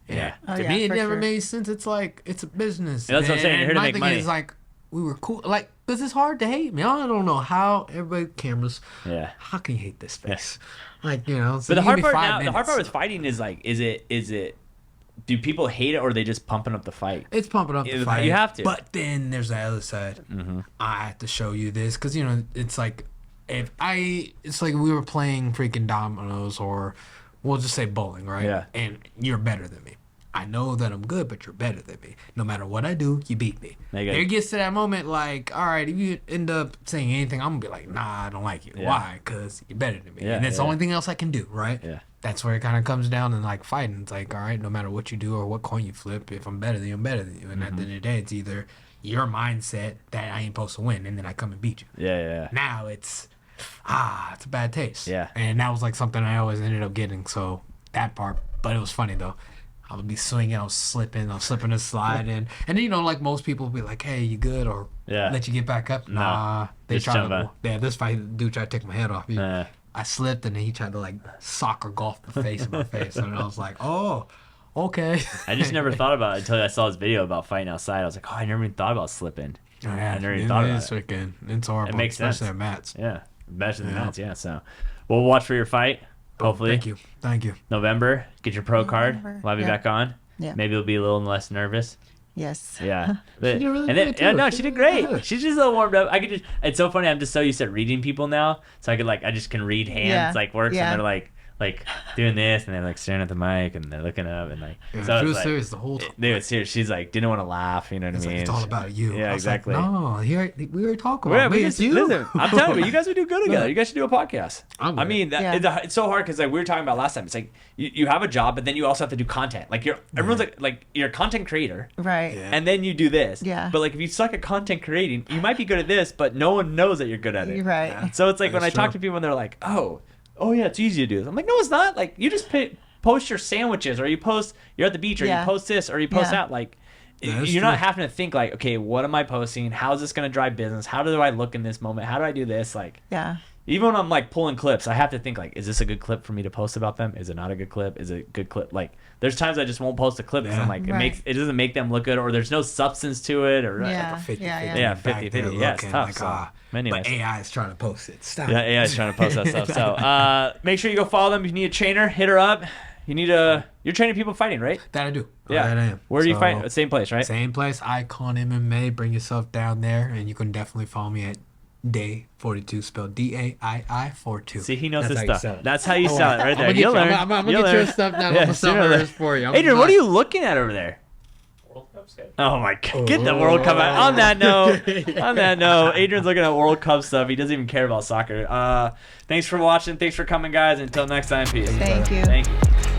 Yeah. Oh, to me, it never made sense. It's like, it's a business. That's what I'm saying. You're here to make money. Is like, we were cool. Like, because it's hard to hate me. I don't know how everybody cameras. Yeah. How can you hate this face? Like, you know. So but the hard part now, the hard part with fighting is like, is it? Do people hate it or are they just pumping up the fight? It's pumping up the fight. You have to. But then there's the other side. I have to show you this because you know it's like it's like we were playing freaking dominoes or we'll just say bowling, right? Yeah. And you're better than me. I know that I'm good, but you're better than me. No matter what I do, you beat me. It gets to that moment like, all right, if you end up saying anything, I'm going to be like, nah, I don't like you. Yeah. Why? Because you're better than me. And it's the only thing else I can do, right? Yeah. That's where it kind of comes down and like fighting. It's like, all right, no matter what you do or what coin you flip, if I'm better than you, I'm better than you. And at the end of the day, it's either your mindset that I ain't supposed to win and then I come and beat you. Yeah. Now it's a bad taste. Yeah. And that was like something I always ended up getting. So that part, but it was funny though. I would be swinging, I was slipping and sliding. And then, you know, like most people would be like, hey, you good? Or let you get back up. Nah. They tried to, this fight, dude tried to take my head off. I slipped and then he tried to like soccer golf the face in my face. And I was like, oh, okay. I just never thought about it until I saw his video about fighting outside. I was like, oh, I never even thought about slipping. Oh, yeah, I never even thought about it. It's horrible. It makes sense. Especially at mats. Yeah. Especially at mats, yeah. So we'll watch for your fight. Hopefully. Thank you. November, get your pro card. We'll have you back on. Yeah. Maybe you'll be a little less nervous. Yes. Yeah. She did really good too. No, she did great. She's just a little warmed up. It's so funny. I'm just so used to reading people now. So I just can read hands like works and they're like doing this and they're like staring at the mic and they're looking up and like so she was serious the whole time. They were serious. She's like didn't want to laugh, you know what I mean? Like, it's all about you. Yeah, exactly. Like, no, we were talking about me. It's you. Listen, I'm telling you, you guys would do good together. You guys should do a podcast. I mean, it's so hard because like we were talking about last time. It's like you have a job, but then you also have to do content. Like everyone's like you're a content creator, right? Yeah. And then you do this. Yeah. But like if you suck at content creating, you might be good at this, but no one knows that you're good at it. You're right. Yeah. So it's like when I talk to people and they're like, oh yeah, it's easy to do this. I'm like, no, it's not. Like you just post your sandwiches, or you're at the beach, or you post this, or you post that. Like you're not having to think like, okay, what am I posting? How is this going to drive business? How do I look in this moment? How do I do this? Like, even when I'm like pulling clips, I have to think like, is this a good clip for me to post about them? Is it not a good clip? Is it a good clip? Like, there's times I just won't post a clip because I'm like, it doesn't make them look good, or there's no substance to it, or like a 50-50. Yeah, 50-50. Yeah, it's tough. Like, but AI is trying to post it. Stop. Yeah, AI is trying to post that stuff. So make sure you go follow them. If you need a trainer, hit her up. You're training people fighting, right? That I do. Yeah, that I am. Where do you fight? Same place, right? Same place. Icon MMA. Bring yourself down there, and you can definitely follow me at Day 42, spelled DAII42. See, he knows his stuff. That's how you sell it right there. I'm gonna get your stuff down. I'm gonna for you. Adrian, what are you looking at over there? World Cup stuff. Oh my God! Get the World Cup out. On that note, Adrian's looking at World Cup stuff. He doesn't even care about soccer. Thanks for watching. Thanks for coming, guys. Until next time, peace. Thank you. Thank you.